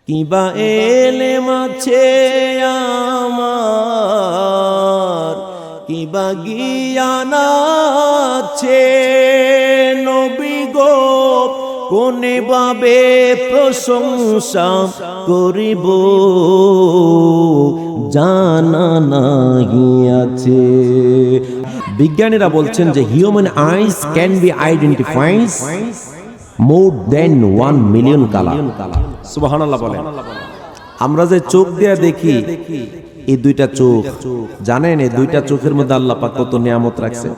কিবা এলেম আছে আমার, কিবা জ্ঞান আছে নবী গো, কোনে ভাবে প্রশংসা করিব জানা নাহি আছে। বিজ্ঞানীরা বলছেন যে human eyes can be identified more than 1 million colour. সুবহানাল্লাহ বলেন। আমরা যে চোখ দিয়ে দেখি, এই দুইটা চোখ, জানেন এই দুইটা চোখের মধ্যে আল্লাহ পাক কত নিয়ামত রাখছে।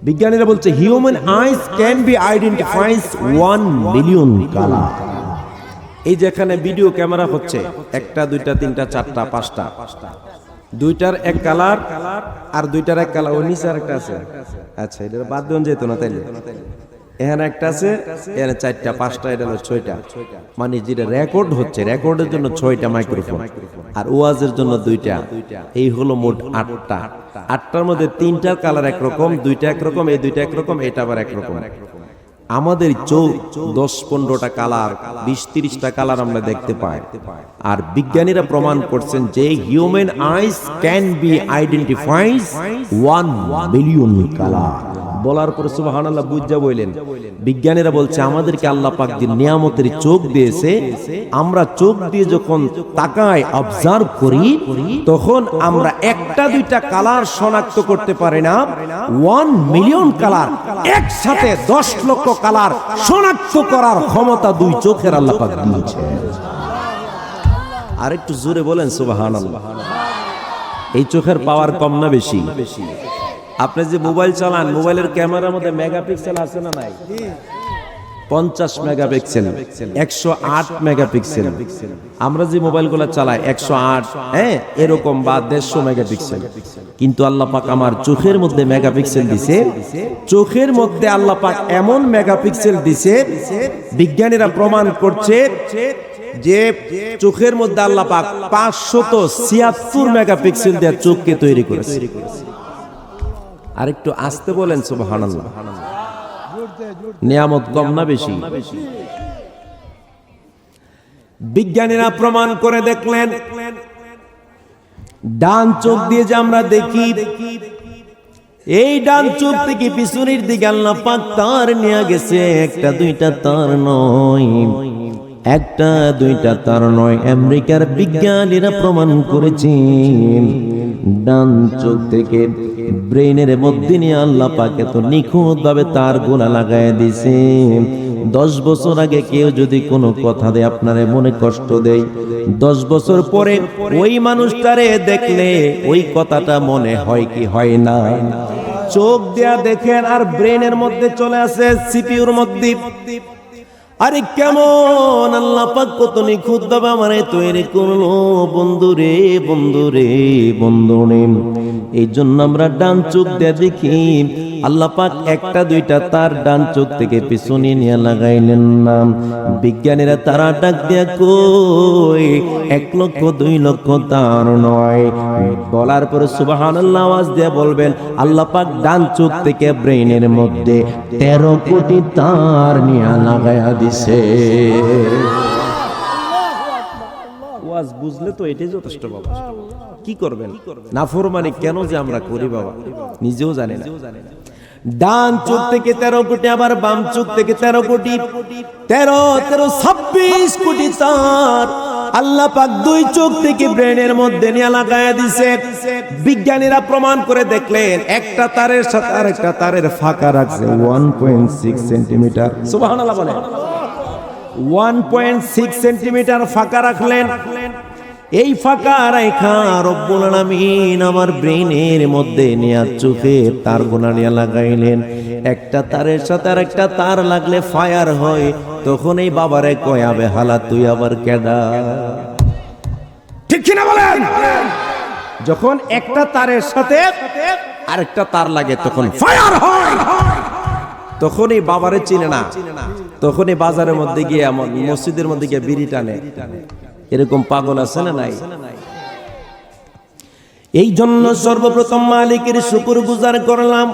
বিজ্ঞানীরা বলছে human eyes can be identified 1 million colour. এই যেখানে ভিডিও ক্যামেরা হচ্ছে, একটা দুইটা তিনটা চারটা পাঁচটা, দুইটার এক কালার আর দুইটার এক কালার, ওই নিচে আরেকটা আছে। আচ্ছা, এটা বাদ দেন যেত না তাইলে। এখানে একটা আছে, এখানে চারটা পাঁচটা, এটা হলো 6টা। মানে যেটা রেকর্ড হচ্ছে, রেকর্ডের জন্য 6টা মাইক্রোফোন আর ওয়াজের জন্য 2টা। এই হলো মোট 8টা। 8টার মধ্যে 3টার কালার একরকম, 2টা একরকম, এই 2টা একরকম, এটা আবার একরকম। আমাদের চোখ 10-15টা কালার, 20-30টা কালার আমরা দেখতে পাই। আর বিজ্ঞানীরা প্রমাণ করছেন যে human eyes can be identified 1 million colour. বলার পরে সুবহানাল্লাহ বুঝা বলেন। বিজ্ঞানীরা বলছে আমাদেরকে আল্লাহ পাক যে নিয়ামতের চোখ দিয়েছে, আমরা চোখ দিয়ে যখন তাকাই, অবজার্ভ করি, তখন আমরা একটা দুইটা কালার শনাক্ত করতে পারি না। 1 মিলিয়ন কালার, একসাথে 10 লক্ষ কালার শনাক্ত করার ক্ষমতা দুই চোখের আল্লাহ পাক দিয়েছে। আর একটু জোরে বলেন সুবহানাল্লাহ। এই চোখের পাওয়ার কম না বেশি? আপনি যে মোবাইল চালান, মোবাইলের ক্যামেরার মধ্যে মেগাপিক্সেল আছে না নাই? 50 মেগাপিক্সেল, 108 মেগাপিক্সেল। আমরা যে মোবাইলগুলো চালাই 108, এরকম বা 150 মেগাপিক্সেল। কিন্তু আল্লাহ পাক আমার চোখের মধ্যে মেগাপিক্সেল দিছে। চোখের মধ্যে আল্লাহ পাক এমন মেগাপিক্সেল দিছে, বিজ্ঞানীরা প্রমাণ করছে যে চোখের মধ্যে আল্লাহ পাক 576 মেগাপিক্সেল দিয়ে চোখকে তৈরি করেছে। আর একটু আস্তে বলেন সুবহানাল্লাহ। নিয়ামত কম না বেশি? বিজ্ঞানীরা প্রমাণ করে দেখলেন, ডান চোখ দিয়ে যে আমরা দেখি, এই ডান চোখ থেকে পিছনের দিকে আল্লাহ পাক তার নিয়ে গেছে। একটা দুইটা তার নয়, একটা দুইটা তার নয়। আমেরিকার বিজ্ঞানীরা প্রমাণ করেছেন ডান চোখ থেকে ব্রেইনের মধ্যে নিয়ে আল্লাহ পাক এত নিখুঁত ভাবে তার গোলা লাগায় দিছে। 10 বছর আগে কেউ যদি কোনো কথা দেয়, আপনারে মনে কষ্ট দেয়, 10 বছর পরে ওই মানুষটারে দেখলে ওই কথাটা মনে হয় কি হয় না? চোখ দিয়া দেখেন আর ব্রেইনের মধ্যে চলে আসে, সিপিইউর মধ্যে। আরে কেমন আল্লাহ পাক কত নিখুঁত ভাবে আমারে তৈরি করলো বন্ধুরে, বন্ধুরে, বন্ধুরে। এই জন্য আমরা ডান চোখ দিয়ে দেখি, আল্লাহ পাক একটা দুইটা তার ডান চোখ থেকে পিছনে নিয়ে লাগাইলেন না। বিজ্ঞানীরা তারা ডাক দিয়া কই 1 লক্ষ 2 লক্ষ তার নয়। বলার পরে সুবহানাল্লাহ আওয়াজ দিয়ে বলবেন, আল্লাহ পাক ডান চোখ থেকে ব্রেইনের মধ্যে 13 কোটি তার নিয়ে লাগায়া দিছে। ওয়াজ বুঝলে তো এটাই যথেষ্ট বাবা। কি করবেন? নাফরমানি কেন যে আমরা করি বাবা, নিজেও জানি না। ডান চোখ থেকে 13 কোটি, আবার বাম চোখ থেকে 13 কোটি, 26 কোটি তার আল্লাহ পাক দুই চোখ থেকে ব্রেনের মধ্যে নিয়ে লাগায়া দিছে। বিজ্ঞানীরা প্রমাণ করে দেখলেন একটা তারের সাথে আরেকটা তারের ফাঁকা রাখছে 1.6 সেন্টিমিটার। সুবহানাল্লাহ বলেন। 1.6 সেন্টিমিটার ফাঁকা রাখলেন। এই ফাঁকা রাখা রব্বুল আলামিন আমার ব্রেনের মধ্যে নিয়ে চোখের তার গোনা নিয়ে লাগাইলেন। একটা তারের সাথে আরেকটা তার লাগলে ফায়ার হয়। তখন এই বাবারে কয়, আবে হালা তুই আবার কেডা? ঠিক কিনা বলেন? যখন একটা তারের সাথে আরেকটা তার লাগে তখন ফায়ার হয়। তখন এই বাবারে চিনে না। তখন এই বাজারের মধ্যে গিয়ে, মসজিদের মধ্যে গিয়ে বিড়ি টানে। এরকম পাগল আছে না নাই? এই জন্য সর্বপ্রথম মালিকের শুকর গুজার করলাম।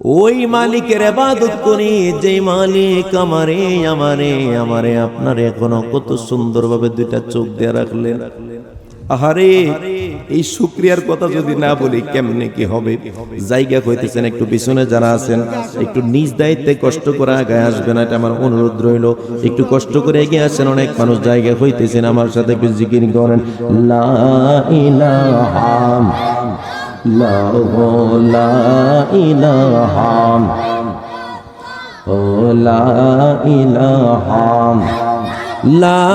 ওই মালিকের ইবাদত করি যে মালিক আমারে আমারে আমারে আপনারে এখনো কত সুন্দরভাবে দুইটা চোখ দিয়ে রাখলেন। আহারে এই শুকরিয়ার কথা যদি না বলি কেমনে কি হবে? জায়গা কইতেছেন একটু পিছনে যারা আছেন একটু নিজ দায়িত্বে কষ্ট করে আগে আসবেন, এটা আমার অনুরোধ রইল। একটু কষ্ট করে এগিয়ে আসেন, অনেক মানুষ জায়গা হইতেছেন। আমার সাথে একটু জিকির করেন, লা ইলাহা লা ইলাহা ও লা ইলাহা লা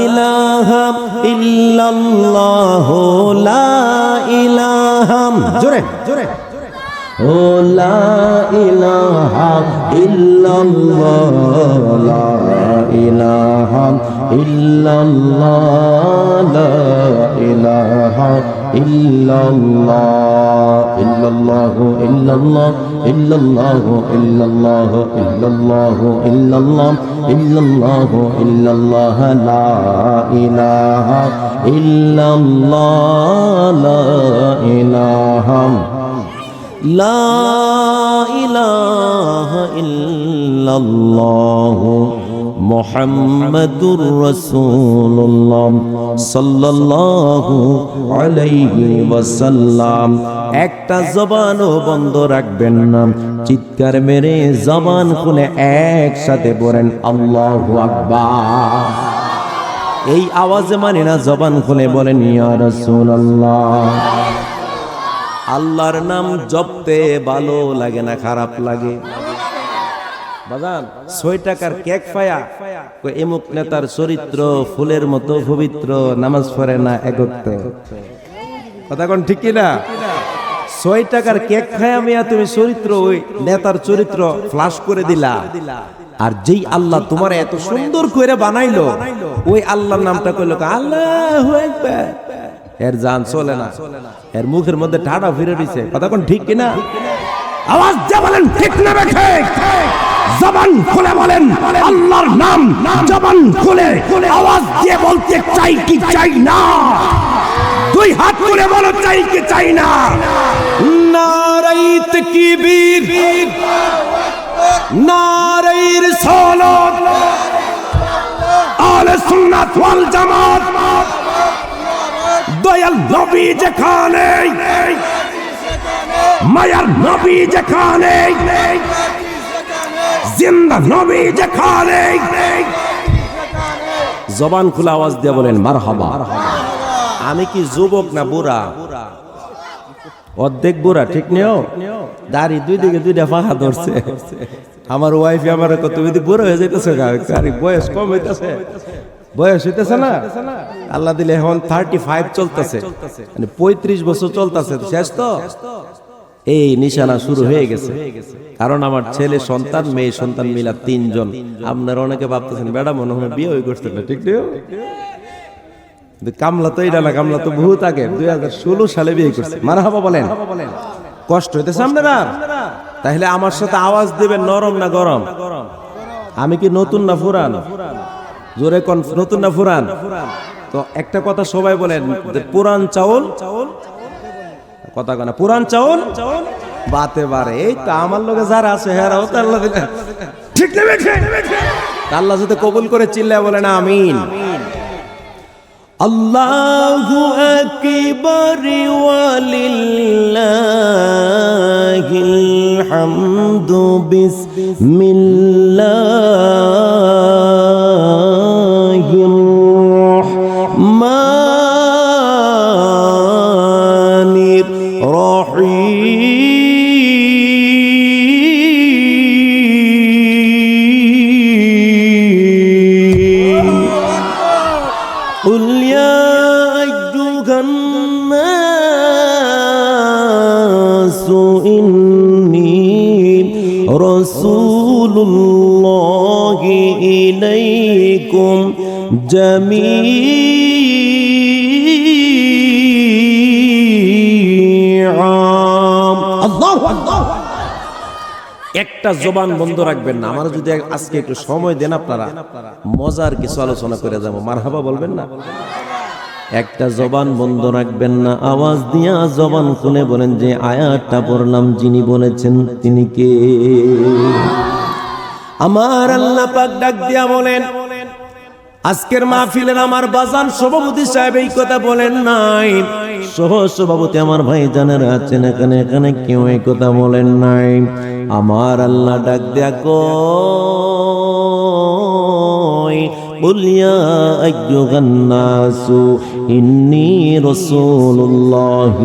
ইলাহা ইল্লাল্লাহ লা ইলাহা জোরে জোরে ও লা ইলাহা ইল্লাল্লাহ লা ইলাহা ইল্লাল্লাহ লা ইলাহা ইল্লাল্লাহ ইল্লাল্লাহু ইল্লাল্লাহ ইল্লাল্লাহু ইল্লাল্লাহু ইল্লাল্লাহু ইল্লাল্লাহ ইল্লাল্লাহু ইল্লাল্লাহ লা ইলাহা ইল্লাল্লাহ লা ইলাহা লা ইলাহা ইল্লাল্লাহ মুহাম্মাদুর রাসূলুল্লাহ সাল্লাল্লাহু আলাইহি ওয়াসাল্লাম। একটা জবানও বন্ধ রাখবেন না, চিৎকার মেরে জবান খুলে একসাথে পড়েন আল্লাহু আকবার। এই আওয়াজে মানে না, জবান খুলে বলেন ইয়া রাসূলুল্লাহ। আল্লাহর নাম জপতে ভালো লাগে না খারাপ লাগে? বাজান 6 টাকার কেক পায়া এমুক নেতার চরিত্র ফুলের মতো পবিত্র, নামাজ পড়ে না একত্র, কথা কোন ঠিক কিনা? 6 টাকার কেক খায়া মিয়া তুমি চরিত্র ওই নেতার চরিত্র ফ্লাশ করে দিলা। আর যেই আল্লাহ তোমার এত সুন্দর করে বানাইলো ওই আল্লাহর নামটা কইলো আল্লাহু আকবার, এর জান চলে না, এর মুখের মধ্যে ঠাডা ফিরে দিছে, কথা কোন ঠিক কিনা? আওয়াজ দিয়ে বলেন ঠিক না ঠিক? জবান খুলে বলেন আল্লাহর নাম, জবান খুলে আওয়াজ দিয়ে বলতে চাই কি চাই না? দুই হাত তুলে বলো চাই কি চাই না? নারায়ে তাকবীর, নারায়ে রিসালাত, আহলে সুন্নাত ওয়াল জামাত। দয়াল নবী যেখানে, মায়ার নবী যেখানে, জিন্দা নবী যেখানে, জবান খোলা আওয়াজ দিয়ে বলেন মারহাবা। আমি কি যুবক না বুড়া? অর্ধেক বুড়া, ঠিক নেও? দাড়ি দুই দিকে দুইটা ফাঁকা ধরছে। আমার ওয়াইফে আমার তুমি বুড়ো হয়ে যেতেছে, বয়স কম হইতেছে, বয়স হইতেছে না? আল্লাহ দিলে এখন 35 চলতেছে, মানে 35 বছর চলতেছে, শেষ তো। এই নিশানা শুরু হয়ে গেছে, কারণ আমার ছেলে সন্তান মেয়ে সন্তান মিলা 3 জন। আপনারা অনেকে ভাবতেছেন বেড়া মনে হয় বিয়ে হয়ে করতে, ঠিক নেই? কামলা তো এটা না, কামলা তো বহুত আগে 2016 সালে বিয়ে করছে। মারহাবা বলেন। কষ্ট হইতেছে আপনারা? তাহলে আমার সাথে আওয়াজ দিবেন নরম না গরম? আমি কি নতুন না পুরান? জোরে কোন, নতুন না পুরান? তো একটা কথা সবাই বলেন, পুরান চাউল, কথা কনা পুরান চাউল বাতে বারে। এই তো আমার লোকে যারা আছে হেরাও তো আল্লাহ দিলে ঠিক নেবে, আল্লাহ যদি কবুল করে চিল্লায় বলেন আমিন। আল্লাহু আকবার ওয়ালিল্লাহিল হামদু বিসমিল্লাহির রহমানির রহিম। قل يا أيها الناس إني رسول الله إليكم جميعا। الله أكبر। একটা জবান বন্ধ রাখবেন না। আমার যদি আজকে একটু সময় দেন আপনারা মজার কিছু আলোচনা করে যাবো। মারহাবা বলবেন না? একটা জবান বন্ধ রাখবেন না, আওয়াজ দিয়া জবান খুলে বলেন যে আয়াতটা পড়লাম যিনি বলেছেন তিনি কে? আমার আল্লাহ পাক ডাক দিয়া বলেন, আজকের মাহফিলের আমার বাজান সভাপতি সাহেব এই কথা বলেন নাই, সহ সভাপতি আমার ভাই জানেরা আছেন এখানে, এখানে কেউ এই কথা বলেন নাই। আমার আল্লাহ ডাক দিয়া কয়, قل يا أيها الناس إني رسول الله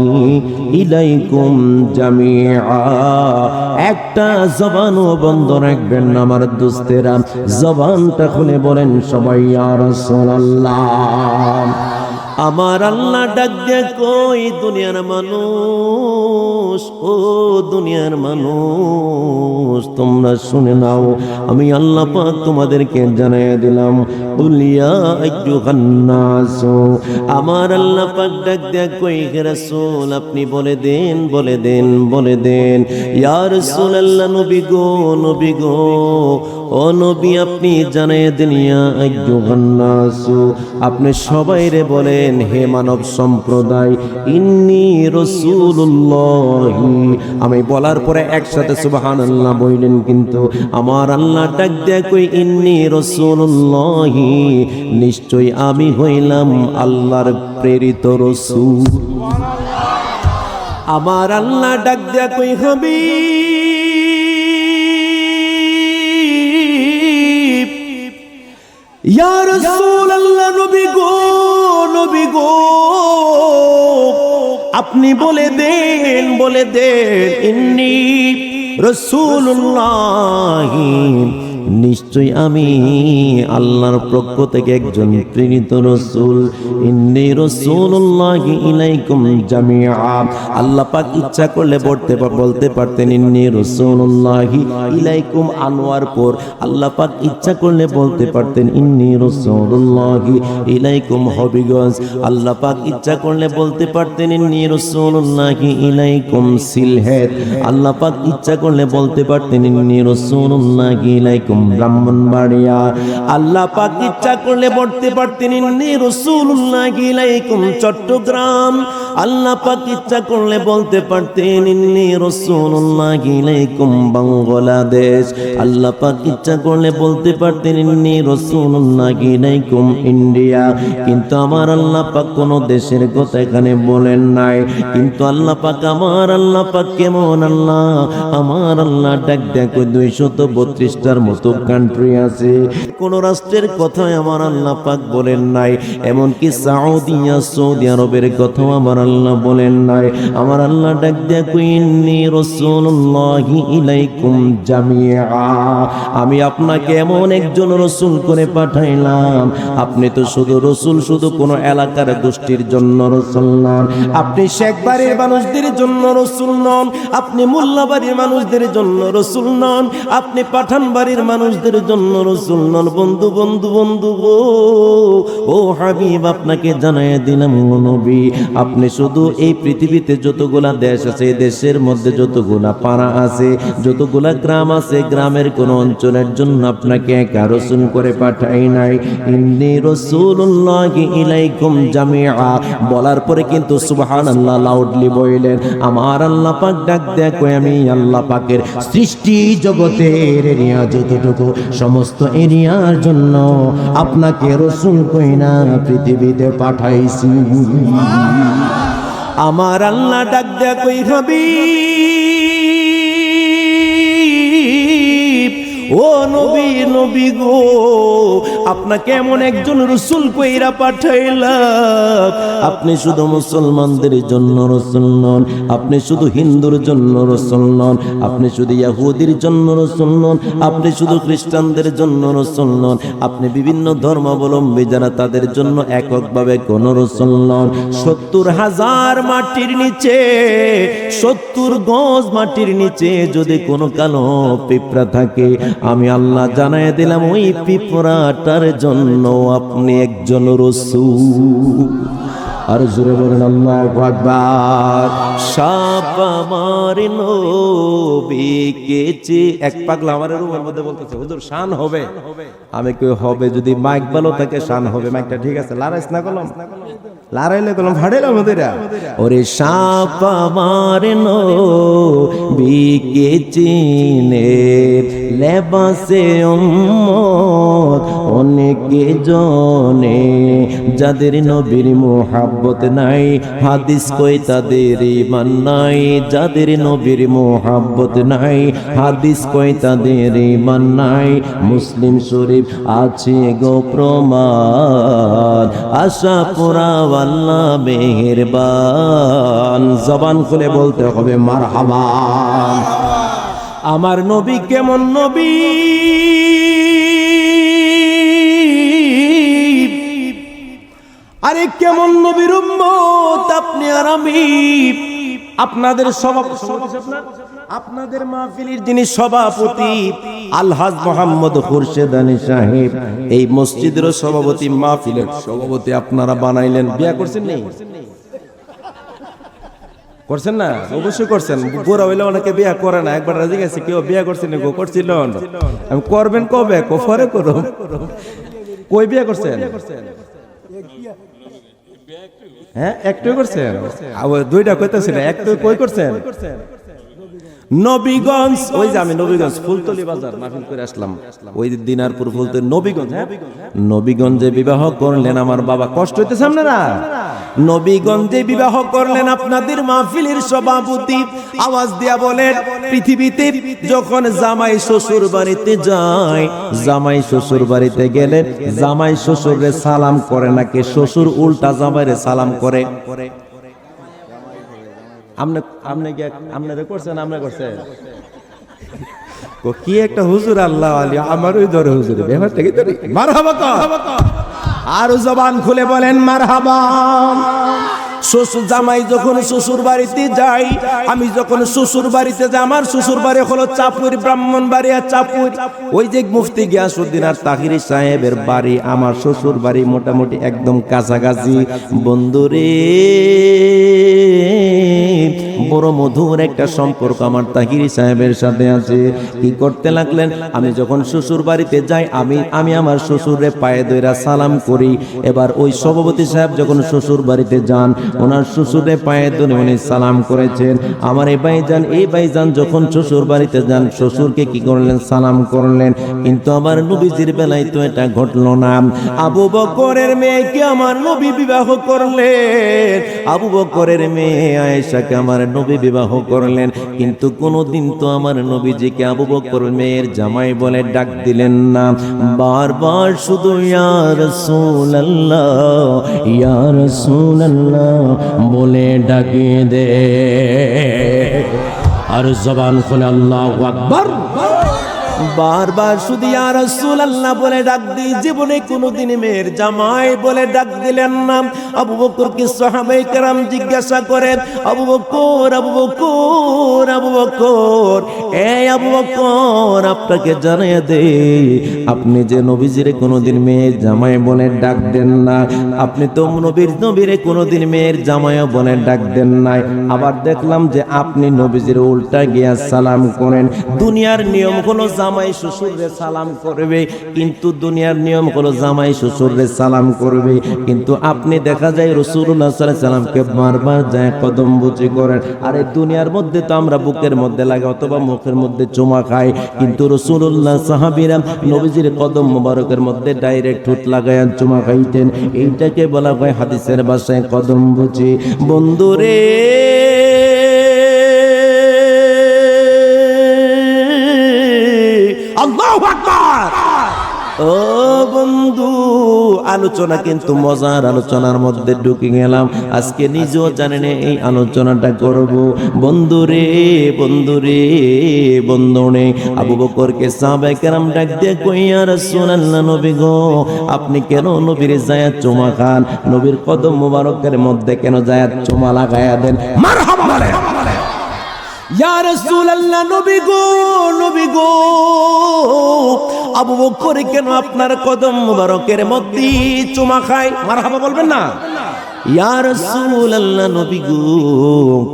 إليكم جميعا। একটা জবানও বন্ধ রাখবেন না আমার দোস্তেরা, জবানটা খুলে বলেন সবাই ইয়া রাসূলুল্লাহ। আমার আল্লাহ ডাক দিয়ে কই, দুনিয়ার মানুষ, ও দুনিয়ার মানুষ তোমরা শুনে নাও, আমি আল্লাহ পাক তোমাদেরকে জানিয়ে দিলাম, কুল ইয়া আইয়ুহান নাস। আমার আল্লাহ পাক ডাক দিয়ে কই, হে রাসূল আপনি বলে দেন, বলে দেন, বলে দেন, ইয়া রাসূলুল্লাহ, নবী গো, নবী গো, ও নবী আপনি জানিয়ে দিন, ইয়া আইয়ুহান নাস, আপনি সবাইরে বলেন, হে মানব সম্প্রদায়, ইন্নী রাসূলুল্লাহ। আমি বলার পরে একসাথে সুবহানাল্লাহ বললেন, কিন্তু আমার আল্লাহ ডাক দিয়ে কই, ইন্নী রাসূলুল্লাহ, নিশ্চয় আমি হইলাম আল্লাহর প্রেরিত রাসূল। আমার আল্লাহ ডাক দিয়ে কই, হাবিব ইয়া রাসূলুল্লাহ, নবী গো, নবী গো, আপনি বলে দেন, বলে দেন, ইন্নী রাসূলুল্লাহ, নিশ্চয় আমি আল্লাহর পক্ষ থেকে একজন প্রেরিত রাসূল। ইন্নী রাসূলুল্লাহ ইলাইকুম জামিআ। আল্লাহ পাক ইচ্ছা করলে বলতে পারতেন ইন্নী রাসূলুল্লাহ ইলাইকুম আনোয়ার পর, আল্লাহ পাক ইচ্ছা করলে বলতে পারতেন ইন্নী রাসূলুল্লাহ ইলাইকুম হবিগঞ্জ, আল্লাহ পাক ইচ্ছা করলে বলতে পারতেন ইন্নী রাসূলুল্লাহ ইলাইকুম সিলহেট, আল্লাহ পাক ইচ্ছা করলে বলতে পারতেন ইন্নী রাসূলুল্লাহ ইলাইকুম ব্রাহ্মণবাড়িয়া, আল্লাহ পাক ইচ্ছা করলে বলতে পারতেন ইন্নী রাসূলুল্লাহ ইলাইকুম চট্টগ্রাম, আল্লাহ পাক ইচ্ছা করলে বলতে পারতেন ইন্নী রাসূলুল্লাহ ইলাইকুম বাংলাদেশ, আল্লাহ পাক ইচ্ছা করলে বলতে পারতেন ইন্নী রাসূলুল্লাহ ইলাইকুম ইন্ডিয়া। কিন্তু আমার আল্লাহ পাক কোন দেশের কথা এখানে বলেন নাই। কিন্তু আল্লাহ পাক, আমার আল্লাহ পাক কেমন আল্লাহ, আমার আল্লাহ ডাক দেখো 232টার মতো কান্ট্রি আছে, কোন রাষ্ট্রের কথা আমার আল্লাহ পাক বলেন নাই। এমনকি সৌদি আরবের কথা আমার আল্লাহ বলেন নাই। আমার আল্লাহ ডাক দেখো, ইন্নী রাসূলুল্লাহ ইলাইকুম জামিআ। আমি আপনাকে এমন একজন রাসূল করে পাঠাইলাম, আপনি তো শুধু রাসূল, শুধু কোন এলাকার গোষ্ঠীর জন্য রাসূল নন, আপনি শেখ বাড়ির মানুষদের জন্য রাসূল নন, আপনি মোল্লা বাড়ির মানুষদের জন্য রাসূল নন, আপনি পাঠান বাড়ির মানুষদের জন্য রাসূল নন। বন্ধু বন্ধু বন্ধু গো, ও হাবিব আপনাকে জানাইয়া দিলাম, ও নবী আপনি শুধু এই পৃথিবীতে যতগুলা দেশ আছে, এই দেশের মধ্যে যতগুলা পাড়া আছে, যতগুলা গ্রাম আছে, গ্রামের কোন অঞ্চলের জন্য আপনাকে একা রাসূল করে পাঠাই নাই। ইন্নী রাসূলুল্লাহ ইলাইকুম জামিআ বলার পরে কিন্তু সুবহানাল্লাহ লাউডলি বললেন। আমার আল্লাহ পাক ডাক দেয় কই, আমি আল্লাহ পাকের সৃষ্টি জগতের এরিয়া যতটুকু, সমস্ত এরিয়ার জন্য আপনাকে রাসূল কইনা পৃথিবীতে পাঠাইছি। আমার আল্লাহ ডাক দেয় কই, হাবিব ও নবী, নবী গো, আপনাকে এমন একজন রাসূল কইরা পাঠাইলাম, আপনি শুধু মুসলমানদের জন্য রাসূল নন, আপনি শুধু হিন্দুর জন্য রাসূল নন, আপনি শুধু ইহুদির জন্য রাসূল নন, আপনি শুধু খ্রিস্টানদের জন্য রাসূল নন, আপনি বিভিন্ন ধর্মাবলম্বী যারা তাদের জন্য এককভাবে কোন রাসূল নন। 70,000 মাটির নিচে, 70 গজ মাটির নিচে যদি কোনো কালো পিঁপড়া থাকে, আমি আল্লাহ জানাই দিলাম ওই পিঁপড়াটার জন্য আপনি একজন রাসূল। আর জোরে বলেন আল্লাহু আকবার। সাপ আমার নবীকে চেয়ে, এক পাগলা আমার রুমের মধ্যে বলতেছে হুজুর শান হবে। আমি কই হবে যদি মাইক ভালো থাকে শান হবে। মাইকটা ঠিক আছে, লারাইস না কলম, লারাইলে কলম ফাড়াইলাম ওদেরা। ওরে সাপ আমার নবীকে চিনে লেবাসে উম্মত অনেকে জনে, যাদের নবীর মুহাব্বত নাই হাদিস কই তাদের ঈমান নাই, যাদের নবীর মুহাব্বত নাই হাদিস কই তাদের ঈমান নাই। মুসলিম শরীফ আছে গো প্রমাণ, আশা পুরা আল্লাহ মেহেরবান। জবান খুলে বলতে হবে মারহাবা। আমার নবী কেমন নবী, আরে কেমন নবীর উম্মত আপনি আর আমি। আপনাদের আপনাদের মাহফিলের যিনি সভাপতি আলহাজ মোহাম্মদ খুরশেদ আলী সাহেব, এই মসজিদের সভাপতি, মাহফিলের সভাপতি আপনারা বানাইলেন। বিয়া করছেন নেই? করছেন না? অবশ্যই করছেন। বুড়া হইলে অনেকে বিয়া করে না। একবার রাজি গেছে কেউ বিয়া করছেন, করছিল করবেন কবে? কফরে করো। কই বিয়া করছেন? হ্যাঁ একটু করছেন, দুইটা কইতেছিল, একটু কই করছেন? নবীগঞ্জ। ওই যে আমি নবীগঞ্জ ফুলতলি বাজার মাহফিল করে আসলাম, ওই দিনারপুর ফুলতলি নবীগঞ্জ। হ্যাঁ নবীগঞ্জে বিবাহ করলেন আমার বাবা। কষ্ট হইতেছে আপনারা? নবীগঞ্জে বিবাহ করলেন আপনাদের মাহফিলের সভাপতি। আওয়াজ দিয়া বলেন, পৃথিবীতে যখন জামাই শ্বশুর বাড়িতে যায়, জামাই শ্বশুর বাড়িতে গেলে জামাই শ্বশুরে সালাম করে নাকি শ্বশুর উল্টা জামাইরে সালাম করে? কি একটা হুজুর আল্লাহ আলী, আমার ওই ধরে হুজুর মারহাবা। আরো জবান খুলে বলেন মারহাবা। শ্বশুর জামাই যখন শ্বশুর বাড়িতে যাই, আমি যখন শ্বশুর বাড়িতে যাই, আমার শ্বশুর বাড়ি হলো চাপুর, ব্রাহ্মণবাড়িয়া চাপুর। ওই যে মুফতি গিয়াসউদ্দিন আর তাহিরি সাহেবের বাড়ি আমার শ্বশুর বাড়ি মোটামুটি একদম কাছাকাছি। বন্ধুরে বড় মধুর একটা সম্পর্ক আমার তাহিরি সাহেবের সাথে আছে। কি করতে লাগলেন? আমি যখন শ্বশুর বাড়িতে যাই, আমি আমার শ্বশুরে পায়ে ধইরা সালাম করি। এবার ওই সভাপতি সাহেব যখন শ্বশুর বাড়িতে যান, ওনার শ্বশুরে পায়ে ধরে উনি সালাম করেছেন। আমার এই ভাইজান যখন শ্বশুর বাড়িতে যান, শ্বশুরকে কি করলেন? সালাম করলেন। কিন্তু আমার নবীজির বেলায় তো এটা ঘটলো না। আবু বকরের মেয়েকে আমার নবী বিবাহ করলেন, আবু বকরের মেয়ে আয়েশাকে আমার নবী বিবাহ করলেন। কিন্তু কোনদিন তো আমার নবীজিকে আবু বকরের মেয়ের জামাই বলে ডাক দিলেন না। বারবার শুধু ইয়া রাসূলুল্লাহ, ইয়া রাসূলুল্লাহ বলে ডাকে দে। আর জবান খুলে আল্লাহু আকবার। বারবার শুধু ইয়া রাসূলুল্লাহ বলে ডাক দিই। জীবনে কোনোদিন মেয়ের জামাই বলে ডাক দিলেন না। আবু বকরকে সাহাবায়ে কেরাম জিজ্ঞাসা করেন, আবু বকর, আবু বকর, আবু বকর, এই আবু বকর আপনাকে জানিয়ে দে, আপনি যে নবীজির কোনোদিন মেয়ের জামাই বলে ডাক দেন না, আপনি তো নবীরে কোনোদিন মেয়ের জামাইও বলে ডাক দেন নাই। আবার দেখলাম যে আপনি নবীজির উল্টা গিয়া সালাম করেন। দুনিয়ার নিয়ম হলো জামাই শ্বশুরে সালাম করবে, কিন্তু দুনিয়ার নিয়ম হলো জামাই শ্বশুরে সালাম করবে। কিন্তু আপনি দেখা যায় রাসূলুল্লাহ সাল্লাল্লাহু আলাইহি সাল্লামকে বারবার যায় কদম বুচি করেন। আর এই দুনিয়ার মধ্যে তো আমরা বুকের মধ্যে লাগে অথবা মুখের মধ্যে চুমা খাই, কিন্তু রাসূলুল্লাহ সাহাবীরা নবীজির কদম মোবারকের মধ্যে ডাইরেক্ট ঠোঁট লাগায় চুমা খাইতেন। এইটাকে বলা হয় হাদিসের ভাষায় কদম বুচি। বন্ধুরে আল্লাহু আকবার। ও বন্ধু, আলোচনা কিন্তু মজার আলোচনার মধ্যে ঢুকে গেলাম। আজকে নিজেও জানি না এই আলোচনাটা করব। বন্ধুরে বন্ধুরে বন্ধুরে আবু বকরকে সাহাবায়ে কেরাম ডাক দিয়ে কই, ইয়া রাসূলুল্লাহ নবী গো, আপনি কেন নবীর জায়াত চুমা খান? নবীর কদম মোবারকের মধ্যে কেন জায়াত চুমা লাগায়া দেন? মারহাবা বলে, ইয়া রাসূলুল্লাহ নবী গো, নবী গো, আবু বকর কেন আপনার কদম মোবারকের মধ্যে চুমা খায়? মারহাবা বলবেন না? ইয়া রাসূলুল্লাহ নবী গো,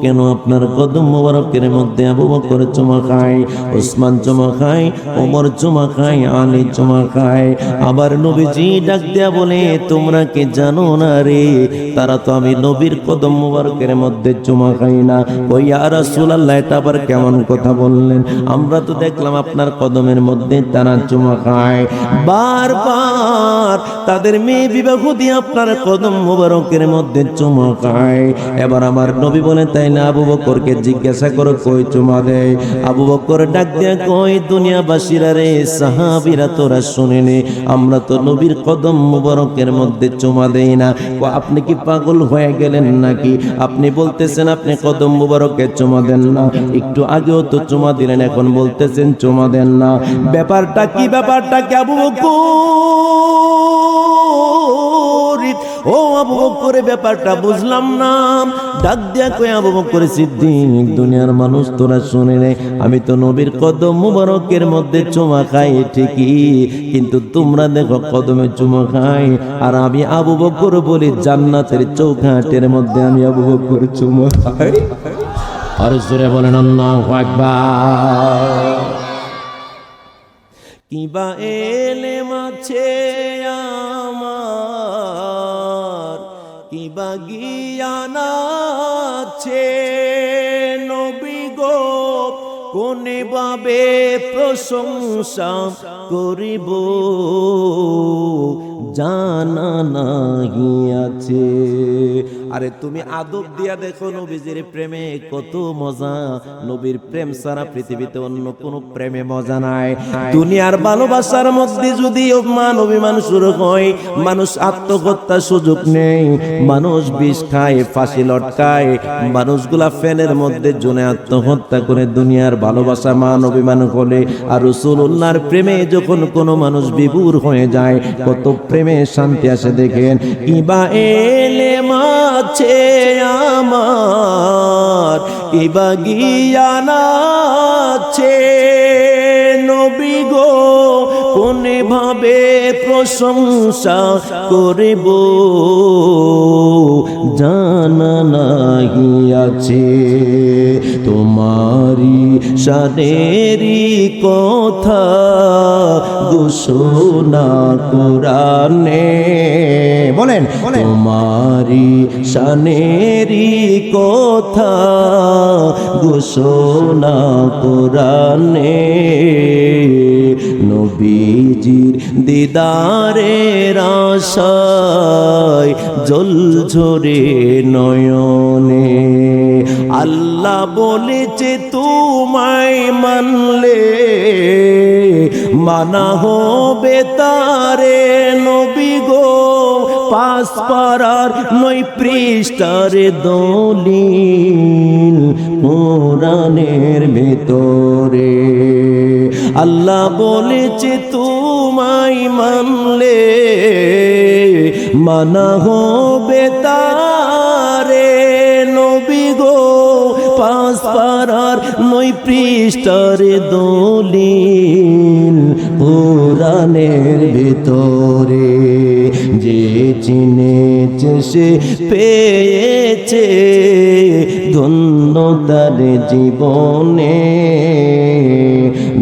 কেন আপনার কদম মোবারকের মধ্যে আবু বকর চুমা খায়, ওসমান চুমা খায়, ওমর চুমা খায়, আলী চুমা খায়? আবার নবীজি ডাক দেয়া বলে, তোমরা কি জানো না রে, তারা তো আমি নবীর কদম মোবারকের মধ্যে চুমা খাই না। ও ইয়া রাসূলুল্লাহ, এটা আবার কেমন কথা বললেন? আমরা তো দেখলাম আপনার কদমের মধ্যে তারা চুমা খায়। বারবার তাদের মেয়ে বিবাহ দিয়ে আপনার কদম মোবারকের মধ্যে চুমা খায়। এবার আমার নবী বলে, তাই না আবু বকরকে জিজ্ঞাসা করো কই চুমা দেয়। আবু বকর ডাক দেয়া কই, দুনিয়াবাসীরা রে, সাহাবীরা তোরা শুনেনি, আমরা তো নবীর কদম মোবারকের মধ্যে চুমা দেই না। আপনি কি পাগল হয়ে গেলেন নাকি? আপনি বলতেছেন আপনি কদম মোবারকে চুমা দেন না, একটু আগেও তো চুমা দিলেন, এখন বলতেছেন চুমা দেন না। ব্যাপারটা কি? ব্যাপারটা কি আবু বকর? ও আবু বকর, ব্যাপারটা বুঝলাম না। ডাক দিয়া কই, আবু বকর সিদ্দিক, দুনিয়ার মানুষ তোরা শুনে নে, আমি তো নবীর কদম মুবারকের মধ্যে চুমা খাই ঠিকই, কিন্তু তোমরা দেখো কদমে চুমা খাই, আর আমি আবু বকর বলি জান্নাতের চৌখাটের মধ্যে আমি আবু বকর চুমা খাই। আর জোরে বলেন আল্লাহু আকবার। কিবা এলেম আছে আমার, কিবা জ্ঞান আছে, নবী গো কোনে ভাবে প্রশংসা করিব, জানা নাহি আছে। আরে তুমি আদব দিয়া দেখো নবীজির প্রেমে কত মজা। নবীর প্রেম ছাড়া পৃথিবীতে অন্য কোনো প্রেমে মজা নাই। দুনিয়ার ভালোবাসার মধ্যে যদি অভিমান শুরু হয়, মানুষ আত্মহত্যার সুযোগ নেই, মানুষ বিষ খায়, ফাঁসি লটকায়, মানুষগুলা ফ্যানের মধ্যে জনে আত্মহত্যা করে। দুনিয়ার ভালোবাসা মান অভিমান হলে, আর রাসূলুল্লাহর প্রেমে যখন কোনো মানুষ বিভোর হয়ে যায়, কত প্রেমে শান্তি আসে দেখেন। কিবা এলেম আছে আমার, কিবা জ্ঞান আছে, নবী গো কোনে ভাবে প্রশংসা করিব, জানা নাহি আছে। তোমারি শানেরি কথা ঘোষণা কোরআনে, বলেন তোমারি শানেরি কথা ঘোষণা কোরআনে, নবীজির দিদারের আশায় জলঝরে নয়নে। আল্লাহ বলেছে তোমায় মানলে মানা হবে তারে, নবী গো পাঁচ পারার 9 পৃষ্ঠার দলিল কোরআনের ভিতরে। আল্লাহ বলেছে তোমায় মানলে মানা হবে তারে, নবী গো পাঁচ পারার 9 পৃষ্ঠার দলিল কোরআনের ভিতরে। যে চিনেছে সে পেয়েছে ধন্য তার জীবনে,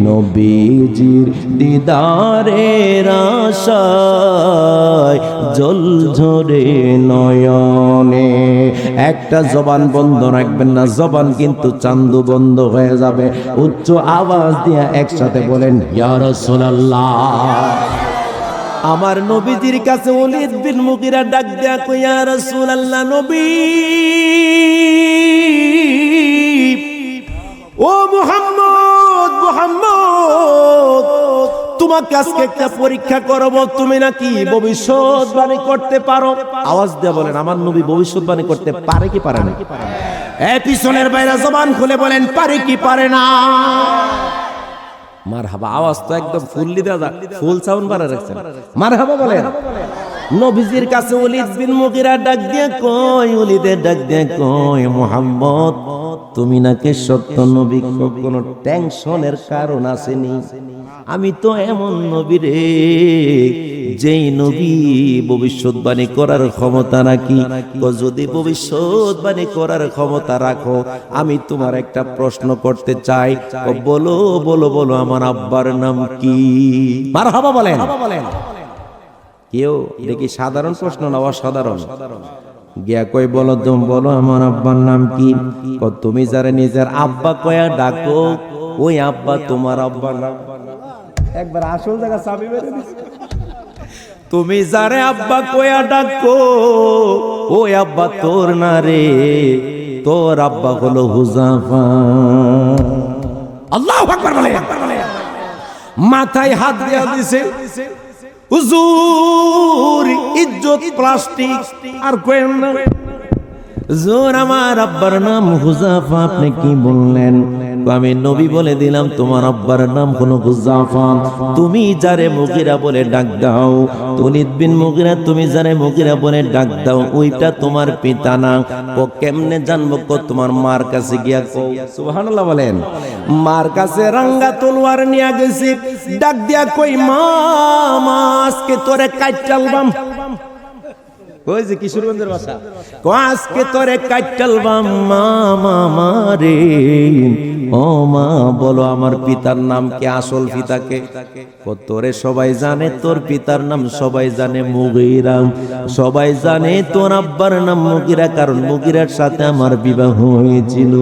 নবীজির দিদারের আশায় জলঝরে নয়নে। একটা জবান বন্ধ রাখবেন না, জবান কিন্তু চান্দু বন্ধ হয়ে যাবে। উচ্চ আওয়াজ দিয়ে একসাথে বলেন ইয়া রাসূলুল্লাহ। আমার নবীজির কাছে ওলীদ বিন মুগীরা ডাক দেয়া কই, ইয়া রাসূলুল্লাহ নবী, ও মুহাম্মদ, মুহাম্মদ তোমাকে আজকে একটা পরীক্ষা করব, তুমি নাকি ভবিষ্যৎবাণী করতে পারো? আওয়াজ দিয়ে বলেন আমার নবী ভবিষ্যৎবাণী করতে পারে কি পারে না? এই পিছনের বাইরে জবান খুলে বলেন পারে কি পারে না? মারহাবা। আওয়াজ তো একদম ফুললি দাদা, ফুল সাউন্ড বাড়া রাখছেন। মারহাবা বলেন। নবীজির কাছে ওলীদ বিন মুগীরা ডাক দিয়ে কয়, ওলীদের ডাক দিয়ে কয়, মুহাম্মদ তুমি নাকি সত্য নবী, কোনো টেনশনের কারণ আসেনি? আমি তো এমন নবী রে, যেই নবী ভবিষ্যৎবাণী করার ক্ষমতা রাখি, যদি ভবিষ্যৎবাণী করার ক্ষমতা রাখো, আমি তোমার একটা প্রশ্ন করতে চাই। বলো বলো বলো, আমার আব্বার নাম কি? মারহাবা বলেন। কেউ দেখি সাধারণ প্রশ্ন না অসাধারণ? গিয়া কই বলো তুমি, বলো আমার আব্বার নাম কি? তুমি যারা নিজের আব্বা কয়া ডাকো, ওই আব্বা তোমার আব্বার নাম। একবার আসল জায়গা চাবি মেরে দিছে। তুমি যারে আব্বা কয়া ডাকো, ওই আব্বা তোর না রে, তোর আব্বা হলো হুযাফা। আল্লাহু আকবার বলে। মাথায় হাত দিয়া দিছে। হুজুর ইজ্জত প্লাস্টিক আর কইেন না। হুজুর আমার আব্বার নাম হুযাফা। আপনি কি বললেন? আমি নবী বলে দিলাম তোমার আব্বার নাম হলো হুযাফা। তুমি যারে মুগীরা বলে ডাক দাও, ওলীদ বিন মুগীরা, তুমি যারে মুগীরা বলে ডাক দাও, ওইটা তোমার পিতা না। ও কেমনে জানবো? তোমার মার কাছে গিয়া কও। সুবহানাল্লাহ বলেন। মার কাছে রাঙ্গা তলোয়ার নিয়ে গেছি, ডাক দিয়া কই, মা মা আজকে তোরে কাইটালবাম। ওই যে কিশোরগঞ্জের ভাষা, আজকে তোরে কাইটালবাম মা মা রে। ও মা বলো আমার পিতার নাম কি? আসল পিতাকে তোরে সবাই জানে, তোর পিতার নাম সবাই জানে মুগীরা। সবাই জানে তোর আব্বার নাম মুগীরা, কারণ মুগীরার সাথে আমার বিবাহ হয়েছিল।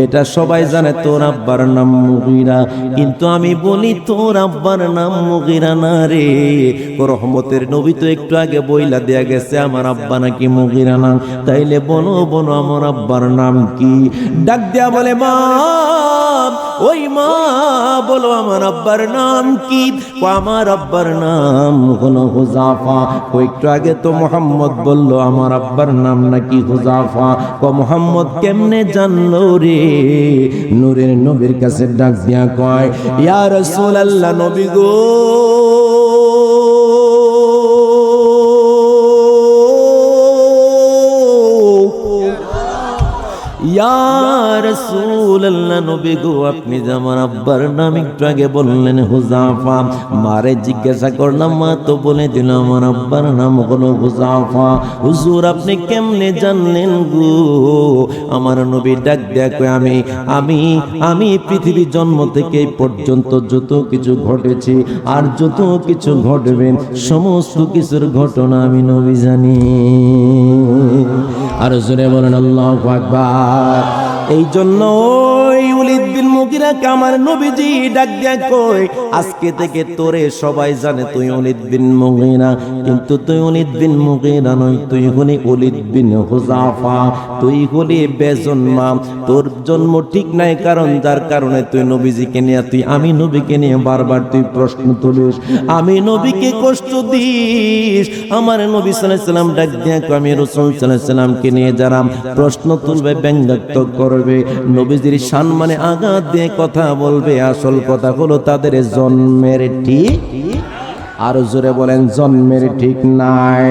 এটা সবাই জানে তোর আব্বার নাম মুগীরা। কিন্তু আমি বলি তোর আব্বার নাম মুগীরা না রে। রহমতের নবী তো একটু আগে বইলা দেয়া গেছে আমার আব্বা নাকি মুগীরা না। তাইলে বলো বলো আমার আব্বার নাম কি? ডাক দেয়া বলে, মা ওই মা বলো আমার আব্বার নাম কি? আমার আব্বার নাম হলো হুযাফা। একটু আগে তো মুহাম্মদ বলল আমার আব্বার নাম নাকি হুযাফা। মুহাম্মদ কেমনে জানলো রে? নূরের নবীর কাছে ডাক দিয়া কয়, ইয়া রাসূলুল্লাহ, নবী গো, ইয়া রাসূলুল্লাহ, নবী গো, আপনি যে আমার আব্বার নাম একটু আগে বললেন হুযাফা। মারে জিজ্ঞাসা করলাম, মা তো বলে দিল আমার আব্বার নাম হলো হুযাফা। হুজুর আপনি কেমনে জানলেন গো? আমার নবী ডাক দেয়া কয়, আমি পৃথিবী জন্ম থেকে এই পর্যন্ত যত কিছু ঘটেছে আর যত কিছু ঘটবেন সমস্ত কিছুর ঘটনা আমি নবী জানি। আর জোরে বলেন আল্লাহু আকবার। এই জন্য ওই ওলীদ বিন মুগীরাকে আমার নবীজি ডাক দিয়া কই, আজকে থেকে তোরে সবাই জানে তুই ওলীদ বিন মুগীরা, কিন্তু তুই ওলীদ বিন মুগীরা নয়, তুই হলি ওলীদ বিন হুযাফা। তুই হলি বেজন্মা, তোর জন্ম ঠিক নাই, কারণ যার কারণে তুই নবীজিকে নিয়ে, তুই আমি নবীকে নিয়ে বারবার তুই প্রশ্ন তুলিস, আমি নবীকে কষ্ট দিস। আমার নবী সাল্লাল্লাহু আলাইহি সাল্লাম ডাক দিয়া কই, আমি রাসূল সাল্লাল্লাহু আলাইহি সাল্লামকে নিয়ে যারা প্রশ্ন তুলবে, ব্যঙ্গাত্মক করবে, নবীজির সম্মানে আঘাত দিয়ে কথা বলবে, আসল কথা হলো তাদের জন্মের ঠিক, আরো জোরে বলেন জন্মের ঠিক নাই।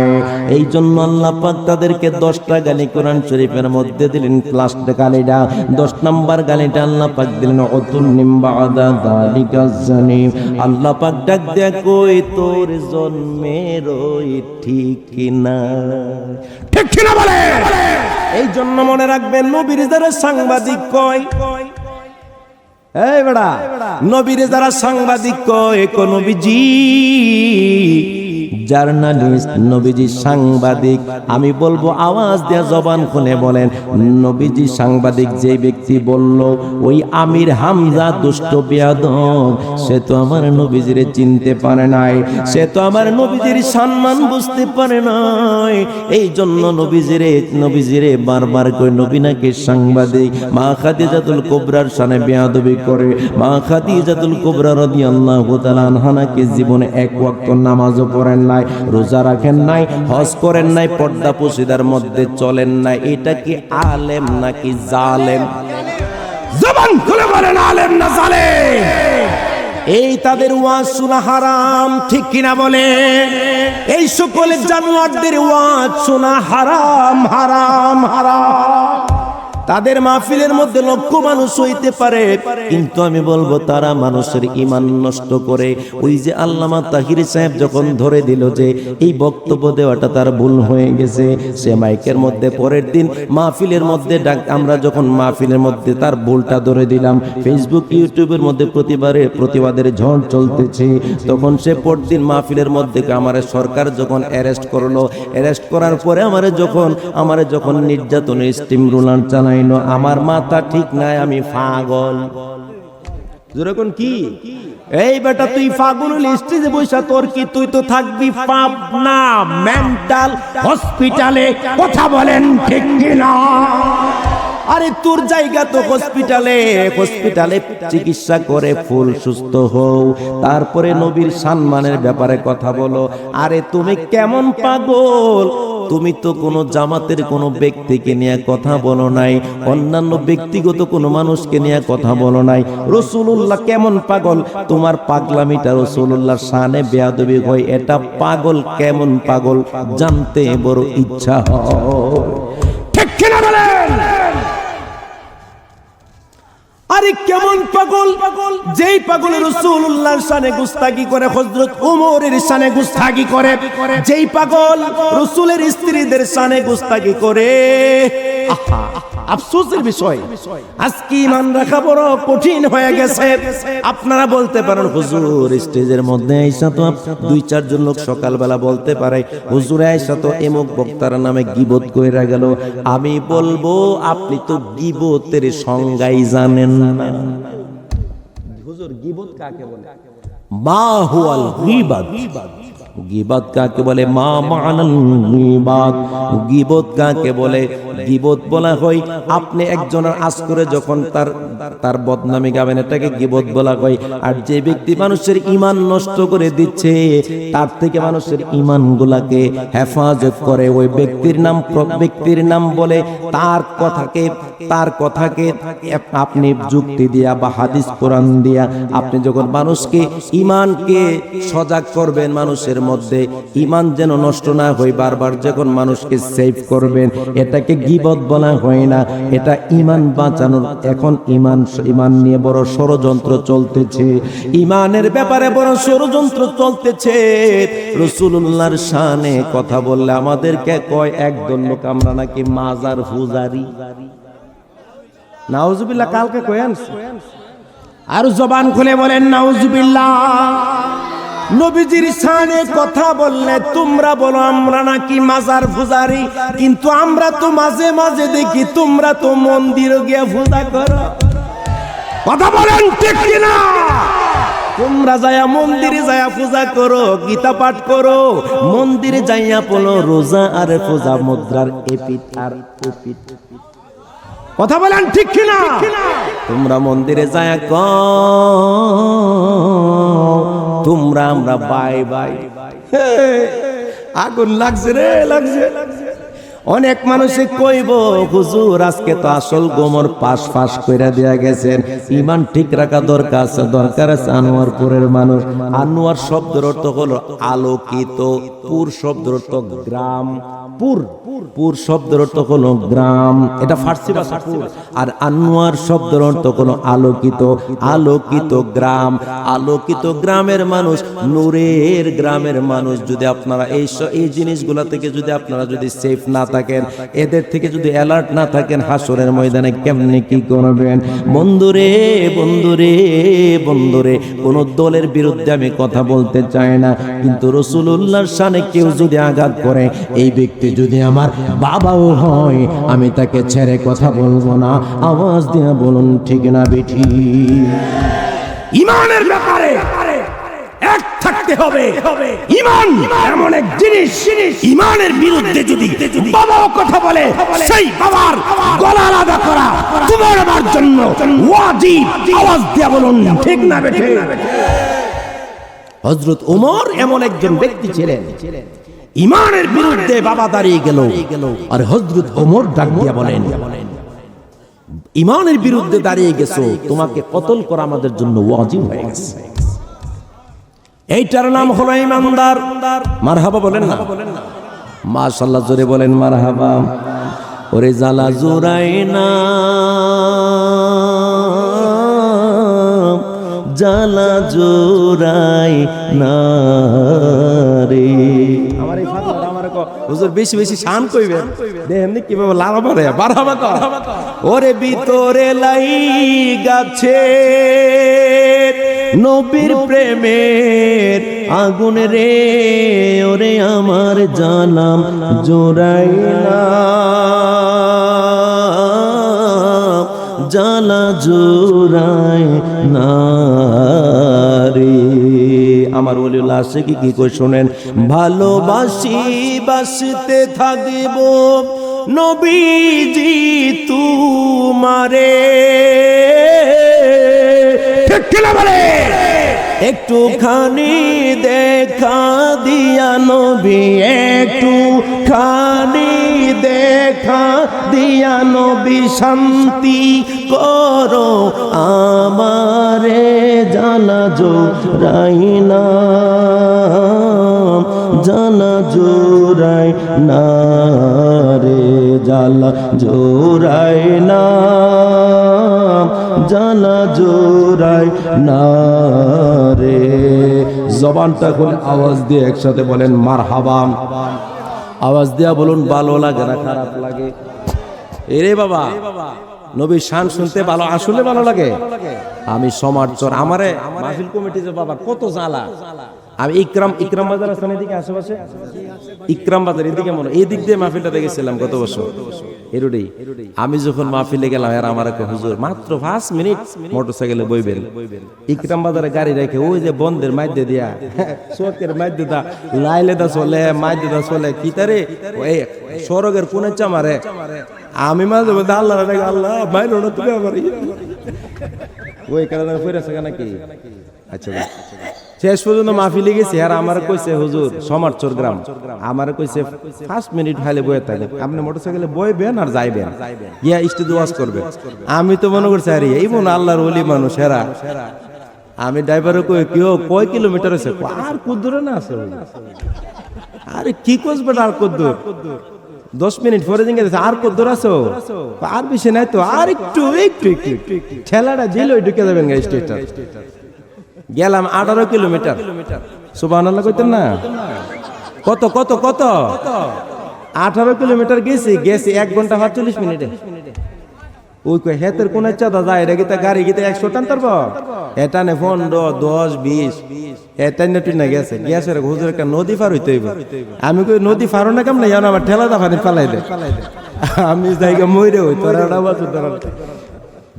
এই জন্য আল্লাহ পাক তাদেরকে 10টা গালি কোরআন শরীফের মধ্যে দিলেন। লাস্ট গালিটা 10 নাম্বার গালিটা আল্লাহ পাক দিলেন, অতুল্লিম বাদা যালিকা জানিম। আল্লাহ পাক ডাক দেয়া কই, তোর জন্মের ওই ঠিক না, ঠিক কিনা বলে। এই জন্য মনে রাখবেন, নবীর যারা সাংবাদিক কয়, এই বেড়া নবীরে যারা সাংবাদিক কয়, কোন নবীজি জার্নালিস্ট, নবীজি সাংবাদিক, আমি বলবো আওয়াজ দেয়া জবান খুলে বলেন, নবীজি সাংবাদিক। যে ব্যক্তি বলল ওই আমির হামজা দুষ্ট বেয়াদব, সে তো আমার নবীজিরে চিনতে পারে নাই, সে তো আমার নবীজির সম্মান বুঝতে পারে নাই। এই জন্য নবীজিরে বারবার কই, নবী নাকি সাংবাদিক। মা খাদিজাতুল কুবরার শানে বেয়াদবি করে। মা খাদিজাতুল কুবরা রাদিয়াল্লাহু তাআলা আনহা নাকি জীবনে এক ওয়াক্ত নামাজও পড়েন নাই, রোজা রাখেন নাই, হজ করেন নাই, পর্দা পশিদার মধ্যে চলেন নাই। এটা কি আলেম নাকি জালেম? জবান খুলে বলেন, আলেম না জালেম? এই তাদের ওয়াজ শোনা হারাম, ঠিক কিনা বলে? এই সকল জানোয়ারদের ওয়াজ শোনা হারাম, হারাম, হারাম। তাদের মাহফিলের মধ্যে লক্ষ মানুষ হইতে পারে, কিন্তু আমি বলবো তারা মানুষের ঈমান নষ্ট করে। ওই যে আল্লামা তাহির সাহেব যখন ধরে দিল যে এই বক্তব্য দেওয়াটা তার ভুল হয়ে গেছে, সে মাইকের মধ্যে পরের দিন মাহফিলের মধ্যে আমরা যখন মাহফিলের মধ্যে তার ভুলটা ধরে দিলাম, ফেসবুক ইউটিউবের মধ্যে প্রতিবাদের ঝড় চলতেছে, তখন সে পরদিন মাহফিলের মধ্যে আমার সরকার যখন অ্যারেস্ট করলো, অ্যারেস্ট করার পরে আমার যখন নির্যাতনের স্টিম রুলার চালাইলো, আমার মাথা ঠিক নাই, আমি পাগল। যেরকম কি এই বেটা তুই পাগল স্টেজে বসা, তোর কি তুই তো থাকবি পাবনা মেন্টাল হসপিটালে, কথা বলেন ঠিক কিনা? আরে তোর জায়গা তো হসপিটালে চিকিৎসা করে ফুল সুস্থ হও, তারপরে নবীর সম্মানের ব্যাপারে কথা বলো। আরে তুমি কেমন পাগল? তুমি তো কোনো জামাতের কোনো ব্যক্তিকে নিয়ে কথা বলো নাই, অন্যান্য ব্যক্তিগত কোনো মানুষকে নিয়ে কথা বলো নাই। রাসূলুল্লাহ কেমন পাগল? তোমার পাগলামিটা রাসূলুল্লাহর শানে বেয়াদবি হয়। এটা পাগল কেমন পাগল জানতে বড় ইচ্ছা হয়, ঠিক কিনা বলেন? আরে কেমন পাগল? যেই পাগল রাসূলুল্লাহর শানে গুস্তাখি করে, হযরত ওমরের শানে গুস্তাখি করে, যেই পাগল রাসূলের স্ত্রীদের শানে গুস্তাখি করে। আহা, আফসোসের বিষয়, আজকে ঈমান রাখা বড় কঠিন হয়ে গেছে। আপনারা বলতে পারেন হুজুর স্টেজের মধ্যে আইসা তো 2-4 জন লোক সকালবেলা বলতে পারে হুজুর আইসা তো এমক বক্তার নামে গীবত কইরা গেল। আমি বলবো আপনি তো গীবতের সংজ্ঞাই জানেন না। হুজুর গীবত কাকে বলে? মা হুয়াল গীবাত। গীবত কাকে বলে? মা মানাল গীবাত। গীবত কাকে বলে? গীবত বলা হয় আপনি একজনের আজ করে যখন তার বদনামি গাবেন, এটাকে গীবত বলা হয়। আর যে ব্যক্তি মানুষের ঈমান নষ্ট করে দিচ্ছে, তার থেকে মানুষের ঈমান গুলাকে হেফাজত করে, ওই ব্যক্তির নাম বলে তার কথাকে আপনি যুক্তি দিয়া বা হাদিস কোরআন দিয়া আপনি যখন মানুষকে ঈমানকে সজাগ করবেন, মানুষের মধ্যে ঈমান যেন নষ্ট না হয়, বারবার যখন মানুষকে সেভ করবেন, এটাকে গীবত বলা হয় না, এটা ঈমান বাঁচানোর। এখন ঈমান নিয়ে বড় ষড়যন্ত্র চলতেছে, ঈমানের ব্যাপারে বড় ষড়যন্ত্র চলতেছে। রাসূলুল্লাহর শানে কথা বললে আমাদেরকে কয় একদল লোক আমরা নাকি মাজার পূজারি। নাউজুবিল্লাহ, কালকে কয়েন আর জবান খুলে বলেন নাউজুবিল্লাহ। নবীজির শানে কথা বললে তোমরা বলো আমরা নাকি মাজার পূজারি, কিন্তু আমরা তো মাঝে মাঝে দেখি তোমরা তো মন্দিরে গিয়ে পূজা করো। কথা বলেন ঠিক কিনা? তোমরা যায়া মন্দিরে যায়া পূজা করো, গীতা পাঠ করো, মন্দিরে যাইয়া পড়ো রোজা আর পূজা মুদ্রার এপিঠ আর ওপিঠ। কথা বলেন ঠিক কিনা? তোমরা মন্দিরে যায়া তোমরা আমরা বাই বাই। আগুন লাগছে রে, লাগছে। অনেক মানুষে কইব হুজুর আজকে তো আসল গোমর পাশ কইরা দেয়া গেছেন, ঈমান ঠিক রাখা দরকার আছে। আনোয়ারপুরের মানুষ, আনোয়ার শব্দের অর্থ হলো আলোকিত, পুর শব্দের অর্থ গ্রাম, পুর শব্দের অর্থ হলো গ্রাম, এটা ফার্সি ভাষা পুর। আর আনোয়ার শব্দের অর্থ হলো আলোকিত গ্রাম। আলোকিত গ্রামের মানুষ, নূরের গ্রামের মানুষ। যদি আপনারা এই জিনিসগুলা থেকে যদি আপনারা যদি সেফ না থাকেন, এদের থেকে যদি অ্যালার্ট না থাকেন, হাসরের ময়দানে কেমনে কি করবেন? বন্ধুরে কোন দলের বিরুদ্ধে আমি কথা বলতে চাই না, কিন্তু রাসূলুল্লাহর শানে কেউ যদি আঘাত করে, এই ব্যক্তি যদি আমার বাবাও হয়, আমি তাকে ছেড়ে কথা বলবো না। আওয়াজ দিয়ে বলুন ঠিক না বেঠি? ঈমানের ব্যাপারে এক থাকতে হবে। ঈমান এমন এক জিনিস, ঈমানের বিরুদ্ধে যদি বাবাও কথা বলে, সেই বাবার গলা আলাদা করা তোমার আমার জন্য ওয়াজিব। আওয়াজ দিয়ে বলুন ঠিক না বেঠি? হযরত ওমর এমন একজন ব্যক্তি ছিলেন, ঈমানের বিরুদ্ধে বাবা দাঁড়িয়ে গেল, আর হযরত ওমর ডাক দিয়া বলেন, ঈমানের বিরুদ্ধে দাঁড়িয়ে গেছো, তোমাকে কতল করা আমাদের জন্য ওয়াজিব হয়ে গেছে। এইটার নাম হলো ঈমানদার। মারহাবা বলেন না? মাশাআল্লাহ, জোরে বলেন মারহাবা। ওরে জ্বালা জোড়ায় না, জ্বালা জোড়ায় না রে। আমার এই ফাতলাটা আমার হুজুর বেশি বেশি শান কইবেন, দেখেননি কিভাবে লারা মারে বারহামা কর। ওরে ভিতরে লাই গাছে নবীর প্রেমের আগুন রে, ওরে আমার জানাম জোড়াই না, জ্বালা জোড়াই না রে। আমার ওলিউল্লাহ আশিক কি কই শোনেন, ভালোবাসি বাসতে থাকব নবীজি তুমারে, ঠিক কিনা বলে, একটুখানি দেখা দিয়া নবী, একটুখানি দেখা দিয়া নবী শান্তি করো আমারে, জ্বালা জোড়াই না, জ্বালা জোড়াই না রে, জ্বালা জোড়াই না, জ্বালা জোড়াই না রে। জবানটা খুলে আওয়াজ দিয়ে একসাথে বলেন মারহাবা। আওয়াজ দিয়া বলুন ভালো লাগে না খারাপ লাগে? এরে বাবা, নবীর শান শুনতে ভালো, আসলে ভালো লাগে। আমি সমাজচর আমারে মাহফিল কমিটি যে বাবা কত জ্বালা। আমি ইকরাম বাজার আছে এদিকে আশেপাশে, ইকরাম বাজার এদিকে মনে, এদিক দিয়ে মাহফিলটা দেখেছিলাম গত বছর এরুডি। আমি যখন মাহফিলে গেলাম এর আমার একটা হুজুর মাত্র 5 মিনিট মোটরসাইকেলে বইবেন, ইকরাম বাজারে গাড়ি রেখে ওই যে বন্ধের মাইদে দিয়া চোখের মাইদে দা লাইলে দা চলে, মাইদে দা চলে কি তারে ওই সড়কের কোণে চামারে। আমি মাঝে মধ্যে আল্লাহ রেখে আল্লাহ মাইলো না তুমি আমার ওই কারণে ফিরেছে নাকি। আচ্ছা শেষ পর্যন্ত মাহফিলে গেছি আর আমার কইছে হুজুর সমারচর গ্রাম, আমার কইছে 5 মিনিট খাইলে বয়ে থাকে, আপনি মোটরসাইকেলে বইবেন আর যাইবেন, গিয়া স্টেজে ওয়াজ করবেন। আমি তো মনে করছি আরে এই মনে আল্লাহর ওলি মানুষ এরা। আমি ড্রাইভারে কই কেউ কয় কিলোমিটার আছে, আর কুদ্দুরে না আছে, আরে কি কইবে আর কুদ্দুর 10 মিনিট পরে দিন গেছে, আর কুদ্দুর আছো, আর বেশি নাই তো, আর একটু একটু একটু ঠেলাটা জেলই ঢুকে যাবেন গা স্টেজটা। গেলাম 18 কিলোমিটার, সুবহানাল্লাহ কইতেন না, কত কত কত 18 কিলোমিটার গেছি 1 ঘন্টা 45 মিনিটে। ওই কই হেতের কোন চাঁদা যায় এটা গিতা গাড়ি গিতা 100 টান তারব, এটা নে 15 10 20 এটা না তুই না গেছে গেছে রে হুজুর একটা নদী পার হইতে হইব। আমি কই নদী পারো না কেমন না জানো, আমার ঠেলা দা পানি ফেলাই দে, আমি জায়গা মইরে হই তোরা আওয়াজ তোরা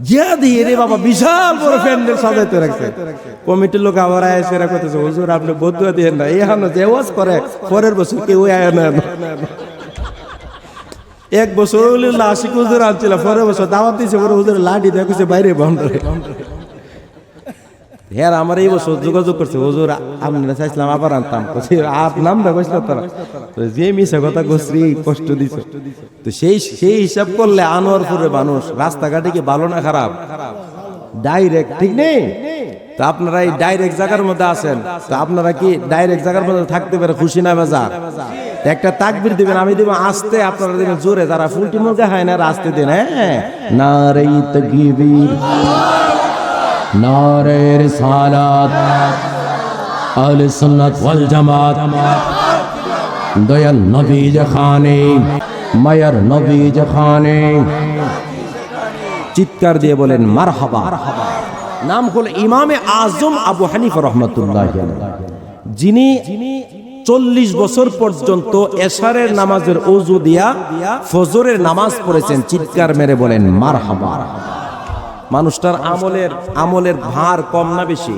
জিয়া দিয়ে রে বাবা বিশাল বড় প্যান্ডেল সাজাইতে রাখছে। কমিটির লোক আবার আইসে কইতেছে হুজুর আপনি বদুয়া দিয়েন না, এই হানো যে ওয়াজ করে পরের বছর কেউ আয় না। 1 বছর হইল আশিক হুজুর আনছিল, পরের বছর দাওয়াত দিয়েছে, পরে হুজুর লাঠি দেখেছে বাইরে বাউন্ডারি। হ্যাঁ আমার এই বছর যোগাযোগ করছে হুজুর আমরা চাইছিলাম আবার আনতাম, আর নামটা কইছিল তারা যে মিশা কথা কইছি কষ্ট দিছে। তো সেই হিসাব করলে আনোয়ারপুরের মানুষ রাস্তাঘাটে কি ভালো না খারাপ? ডাইরেক্ট ঠিক নেই। তো আপনারা এই ডাইরেক্ট জায়গার মধ্যে আছেন, তো আপনারা কি ডাইরেক্ট জায়গার মধ্যে থাকতে পারে খুশি না বেজার? একটা তাকবীর দিবেন, আমি দিব আস্তে, আপনারা দিবেন জোরে। যারা ফুলটি মুরগা খায় না আস্তে দিন, হ্যাঁ নারে তাকবীর, নারে রিসালাত, আহলে সুন্নাত ওয়াল জামাত, দয়াল নবী জাখানে, মায়ার নবী জাখানে। চিৎকার দিয়ে বলেন মারহাবা। নাম হলো ইমামে আজম আবু হানিফা রাহমাতুল্লাহ আলাইহি, যিনি 40 বছর পর্যন্ত এশারের নামাজের ওযু দিয়া ফজরের নামাজ পড়েছেন। চিৎকার মেরে বলেন মারহাবা। মানুষটার আমলের ভার কম না বেশি?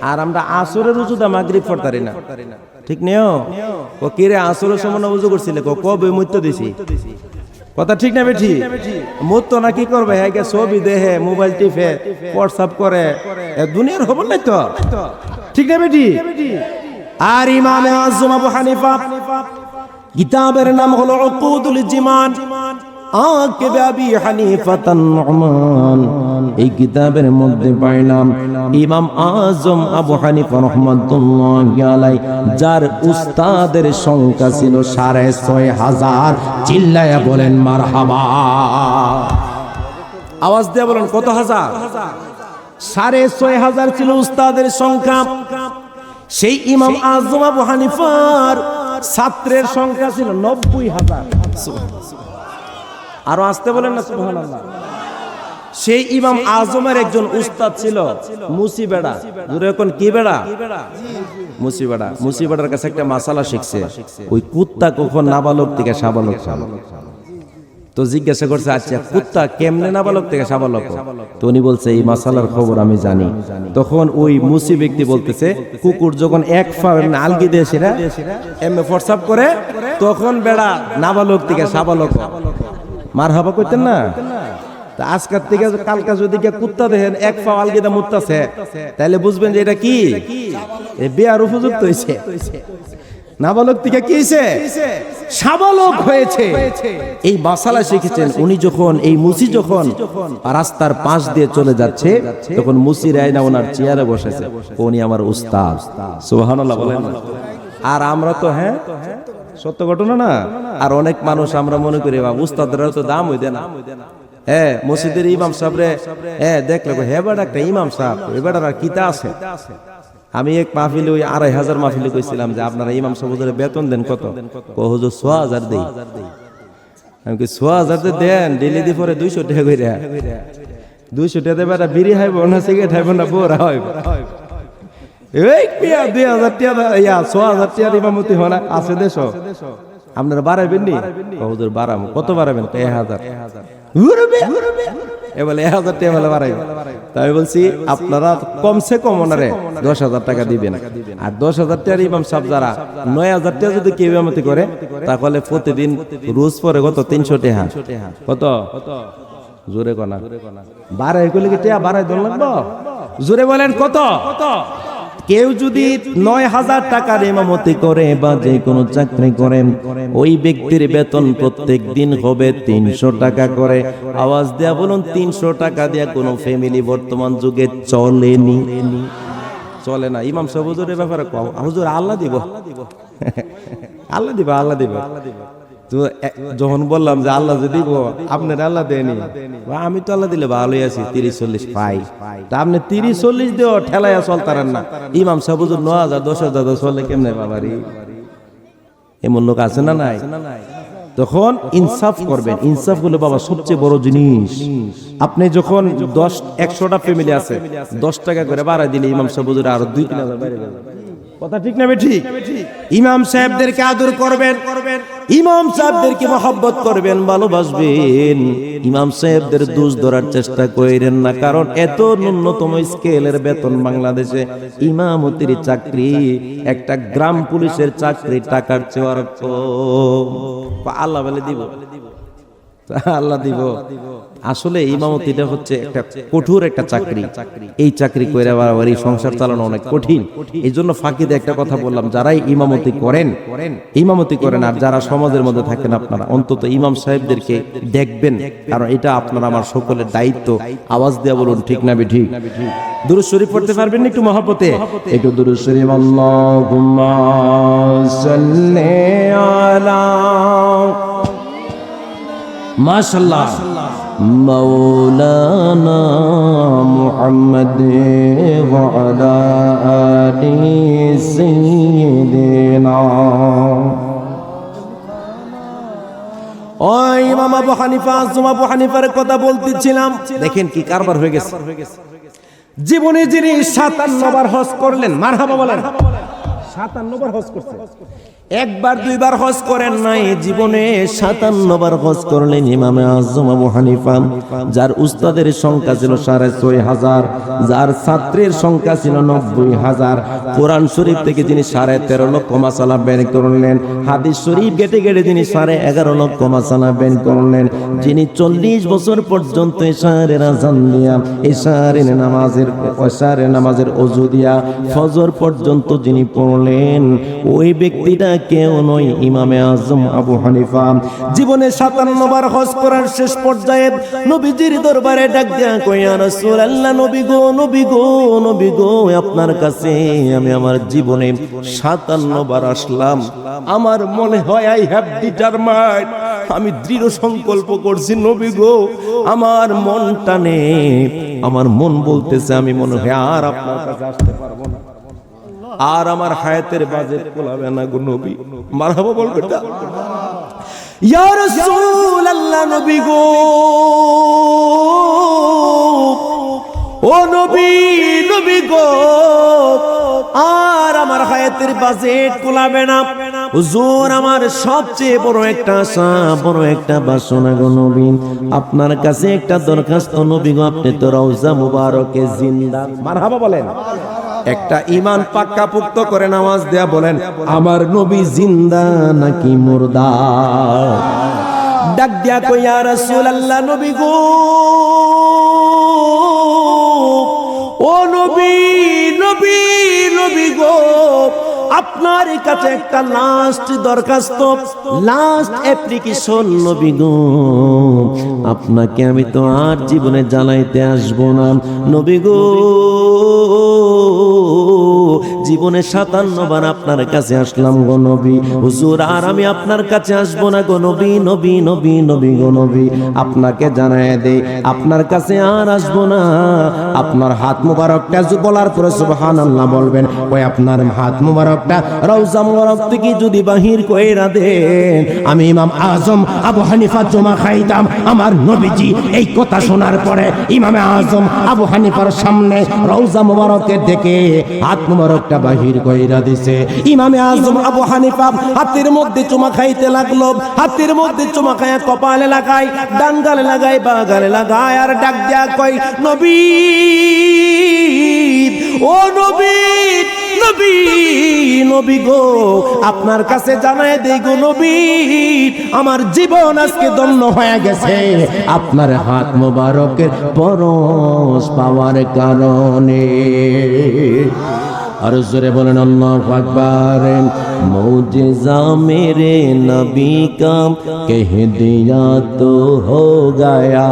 আর আমরা আসরের উজুদা মাগরিব পড়তারি না, ঠিক নেও ও কিরে আসরের সময় উজু করছিলে কবে মুত্য দিছি, কথা ঠিক না বেঠি? মুত্য না কি করবে, হ্যাঁ ছবি দেখে মোবাইল টিপে হোয়াটসঅ্যাপ করে, দুনিয়ার খবর নাই তো, ঠিক না বেঠি? আর ইমামে আজম আবু হানিফা কিতাবের নাম হলো উকুদুল জিমান, আকিব আবি হানিফা তান নুমান। এই কিতাবের মধ্যে পাইলাম ইমাম আজম আবু হানিফা রাহমাতুল্লাহি আলাইহি যার উস্তাদের সংখ্যা ছিল 6,500। চিল্লায়া বলেন মারহাবা, আওয়াজ দিয়ে বলেন কত হাজার? 6,500 ছিল উস্তাদের সংখ্যা। সেই ইমাম আজম আবু হানিফার ছাত্রের সংখ্যা ছিল 90,000। আরো আসতে বলেন না সুবহানাল্লাহ। সেই ইমাম আজমের একজন উস্তাদ ছিল মুসি বেড়া। দূরে এখন কি বেড়া? মুসি বেড়া। মুসি বেড়ার কাছে একটা মাসালা শিখছে, ওই কুত্তা কখন নাবালক থেকে সাবালক হয়। তো জিজ্ঞাসা করছে, আচ্ছা কুত্তা কেমনে নাবালক থেকে সাবালক? তো উনি বলছে এই মাসালার খবর আমি জানি। তখন ওই মুসি ব্যক্তি বলতেছে, কুকুর যখন এক পা আলগি দিয়ে সেরা এমনি ফরসাপ করে, তখন বেড়া নাবালক থেকে সাবালক। মারহাবা কইতেন না? তা আজকের থেকে কালকা যদি কুত্তা দেখেন এক পা আলগিদা মুত্তাছে, তাহলে বুঝবেন যে এটা কি বিয়ার উপযুক্ত হয়েছে। নাবালক থেকে কি হয়েছে? সাবালক হয়েছে। এই মাসালা শিখেছেন উনি যখন, এই মুসি যখন রাস্তার পাশ দিয়ে চলে যাচ্ছে, তখন মুসি রায়না ওনার চেয়ারে বসেছে, উনি আমার উস্তাদ। সুবহানাল্লাহ বলেন না? আর আমরা তো হ্যাঁ সত্য ঘটনা না, আর অনেক মানুষ আমরা মনে করি উস্তাদরা তো দাম হইতে না। হ্যাঁ, মসজিদের ইমাম সাহেব রে দেখলে হে বেটা একটা ইমাম সাহেব, এ বেটার আর কিতা আছে। আমি এক মাহফিলে ওই 2,500 মাহফিলে কইছিলাম যে আপনারা ইমাম সাহেবের বেতন দেন কত? হুজুর 6,000 দেই। আমি কি 6,000 দেন? ডেলি দি পরে 200 টাকা কইরা। 200 টাকা দেবে বেটা বিড়ি খাইবো না, সিগারেট খাইবো না, বোরা হইব। এই পিয়া 2,000 টাকা ইয়া 6,000 টাকা ইমামতি হনা আছে দেশ। আপনারা বাড়াইবেন নি? হুজুর বাড়াবো। কত বাড়াবেন? 1,000। এবারে 1,000 টাকা বলে বাড়াইবে। তাই বলছি আপনারা কমসে কম ওনারে 10,000 টাকা দিবেন। আর 10,000 টাকার ইমাম সাহেব যারা 9,000 টাকা যদি কেউ ইমামতি করে, তাহলে প্রতিদিন রোজ পরে কত? 300 টাকা। কত? জোরে কোনা বাড়াই করলে কি টাকা বাড়াই দন লাগবো? জোরে বলেন কত? কেউ যদি 9,000 টাকার ইমামতি করে বা যে কোনো চাকরি করেন, ওই ব্যক্তির বেতন প্রত্যেক দিন হবে 300 টাকা করে। আওয়াজ দেয়া বলুন, 300 টাকা দিয়া কোনো ফ্যামিলি বর্তমান যুগে চলেনি, চলে না। ইমাম সাহেব হুজুরের ব্যাপারে হুজুর আল্লাহ দিব, আল্লাহ দিব, আল্লাহ দিব। তো যখন বললাম যে আল্লাহ যে দিব, আপনার আল্লাহ দেয়নি, আমি তো আল্লাহ দিলে ভালোই আছি, 30-40 পাই। তা আপনি 30-40 দিও ঠেলাইয়া চলতারেন না। ইমাম সাহেব হুজুর 9,000 10,000 চলে কেমনে বাবারি? এমন লোক আছে না নাই? তখন ইনসাফ করবেন। ইনসাফ হলো বাবা সবচেয়ে বড় জিনিস। আপনি যখন 100টা ফ্যামিলি আছে, 10 টাকা করে বাড়াই দিলে ইমাম সাহেব হুজুর আরো 2-3,000 বাইরে যাবে। কথা ঠিক না ঠিক? ইমাম সাহেবদেরকে আদর করবেন, ইমাম সাহেবদেরকে মহব্বত করবেন, ভালোবাসবেন। ইমাম সাহেবদের দোষ ধরার চেষ্টা করেন না, কারণ এত ন্যূনতম স্কেলের বেতন বাংলাদেশে ইমামতির চাকরি একটা গ্রাম পুলিশের চাকরি টাকার চেয়ে আর কম। আল্লাহ বলে দিব, আল্লাহ দিব। আসলে ইমামতিটা হচ্ছে একটা কঠোর একটা চাকরি। এই চাকরি করে আবার এই সংসার চালানো অনেক কঠিন। এই জন্য ফাঁকিতে একটা কথা বললাম, যারাই ইমামতি করেন আর যারা সমাজের মধ্যে থাকেন, আপনারা অন্তত ইমাম সাহেবদেরকে দেখবেন, কারণ এটা আপনার আমার সকলের দায়িত্ব। আওয়াজ দেয়া বলুন ঠিক না ঠিক? দুরূদ শরীফ পড়তে পারবেন একটু মহব্বতে? একটু দুরূদ শরীফ। আল্লাহুম্মা সাল্লি আলা মাশাআল্লাহ মাওলানা মুহাম্মদ ওয়া আলা আলি সাইয়্যিদিনা। ওই ইমাম আবু হানিফা, আবু হানিফার কথা বলতেছিলাম। দেখেন কি কারবার হয়ে গেছে। জীবনে যিনি 57 বার হজ করলেন, মারহাবা বলেন। 57 বার হজ করছে, একবার দুইবার হজ করেন নাই, জীবনে 57 বার হজ করলেন ইমাম আজম আবু হানিফা, যার উস্তাদের সংখ্যা ছিল 6,500, যার ছাত্রের সংখ্যা ছিল 90,000। কোরআন শরীফ থেকে যিনি 13.5 লক্ষ মাসালা বের করলেন, হাদিস শরীফ ঘেটে ঘেটে যিনি 11.5 লক্ষ মাসালা বের করলেন, যিনি 40 বছর পর্যন্ত এশারের আযান দিয়া এশারের নামাজের ওযু দিয়া ফজর পর্যন্ত যিনি পড়লেন, ওই ব্যক্তিটা কেউ নয়, ইমামে আজম আবু হানিফা। জীবনে 57 বার হজ করার শেষ পর্যায়ে নবীজির দরবারে ডাক দিয়া কই, ইয়া রাসূলুল্লাহ, নবী গো, নবী গো, নবী গো, আপনার কাছে আমি আমার জীবনে 57 বার আসলাম। আমার মনে হয় আই হ্যাভ ডিটারমাইন্ড, আমি দৃঢ় সংকল্প করছি নবী গো, আমার মন টানে, আমার মন বলতেছে আমি মনে হয় আর আপনার কাছে আসতে পারবো না, আর আমার হায়াতের বাজেট কোলাবে না গো নবী। মারহাবা বলবেন না? ইয়া রাসূলুল্লাহ, নবী গো, ও নবী, নবী গো, আর আমার হায়াতের বাজেট কোলাবে না। হুজুর, আমার সবচেয়ে বড় একটা আশা, বড় একটা বাসনা গো নবী, আপনার কাছে একটা দরখাস্ত নবী গো, আপনি তো রওজা মুবারকে জিন্দা। মারহাবা বলেন। একটা ঈমান পাক্কা পুক্ত করে নামাজ দেয়া বলেন, আমার নবী জিন্দা নাকি মুর্দা? ডাক দিয়া কই, ইয়া রাসূলুল্লাহ, নবী গো, ও নবী, নবী, নবী গো, আপনার কাছে একটা লাস্ট দরখাস্ত, লাস্ট অ্যাপ্লিকেশন নবী গো, আপনাকে আমি তো আর জীবনে জ্বালাইতে আসবো না নবী গো, জীবনে 57 বার আপনার কাছে আসলাম গো নবী, হুজুর আর আমি আপনার কাছে আসবো না গো নবী, নবী, নবী, নবী গো নবী, আপনাকে জানায় দেই আপনার কাছে আর আসবো না। আপনার হাত মুবারকটা বলার পরে সুবহানাল্লাহ বলবেন, ওই আপনার হাত মুবারকটা রওজা মুবারক থেকে যদি বাহির কইরা দেন, আমি ইমাম আজম আবু হানিফা জমা খাইতাম। আমার নবীজি এই কথা শোনার পরে ইমামে আজম আবু হানিফার সামনে রওজা মুবারকের দিকে হাত মুবারকটা বাহির কইরা দিছে। ইমামে আজম আবু হানিফা হাতের মধ্যে চুমা খাইতে লাগলো, হাতের মধ্যে চুমা খায় কপালে লাগায়, ডান গালে লাগায়, বা গালে লাগায়, আর ডাক দিয়া কই, নবী, ও নবী, নবী, নবী গো, আপনার কাছে জানায় দেই গো নবী, আমার জীবন আজকে ধন্য হয়ে গেছে আপনার হাত মোবারকের পরশ পাওয়ার কারণে। আর জোরে বলেন আল্লাহু আকবার। মৌজিজা মেরে নবী का कह दिया तो हो गया,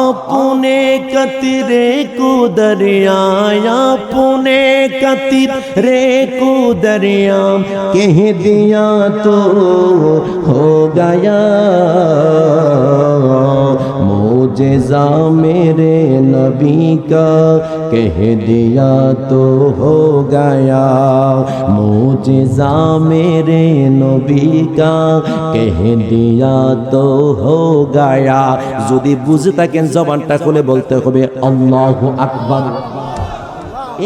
अपने कतरे को दरिया, अपने कतरे को दरिया कह दिया तो हो गया, मौजिज़ा मेरे नबी का कह दिया तो हो गया, मौजिज़ा मेरे नबी का कह दिया तो हो गया। যদি বুঝে থাকেন জবানটা খুলে বলতে হবে আল্লাহু আকবার।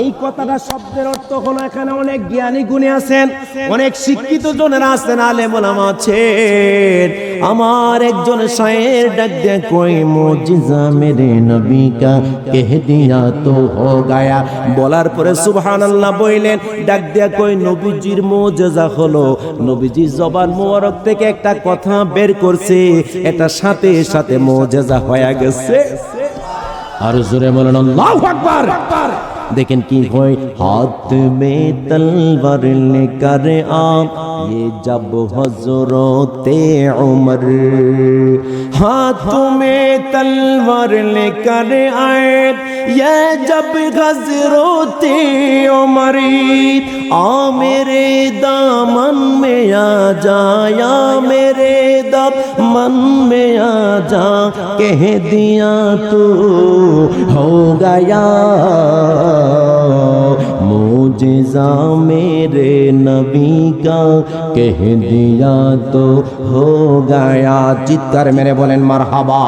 এই কথাটা শব্দের অর্থ হলো, এখানে অনেক জ্ঞানী গুণী আছেন, অনেক শিক্ষিত জনেরা আছেন, আলেম ওলামা আছেন। আমার একজন শায়ের ডাক দিয়ে কই, মুজিজা মেরে নবী কা কহ দিয়া তো হো গায়া। বলার পরে সুবহানাল্লাহ বললেন, ডাক দিয়ে কই, নবীজির মুজিজা হলো নবীজি জবান মোবারক থেকে একটা কথা বের করছে, এটা সাথে সাথে মুজিজা হয়ে গেছে। আর জোরে বলেন আল্লাহু আকবার। देखें की होए, हाथ में तलवार लेकर आप, ये जब हज़रते उमर, हाथ में तलवार लेकर आए, ये जब हज़रते उमर, आ मेरे दामन में आ जाया, मेरे दामन में आ जा, कह दिया तो हो गया, मुजिज़ा मेरे नबी का कह दिया तो हो गया। चित्कार मेरे बोलें मरहबा।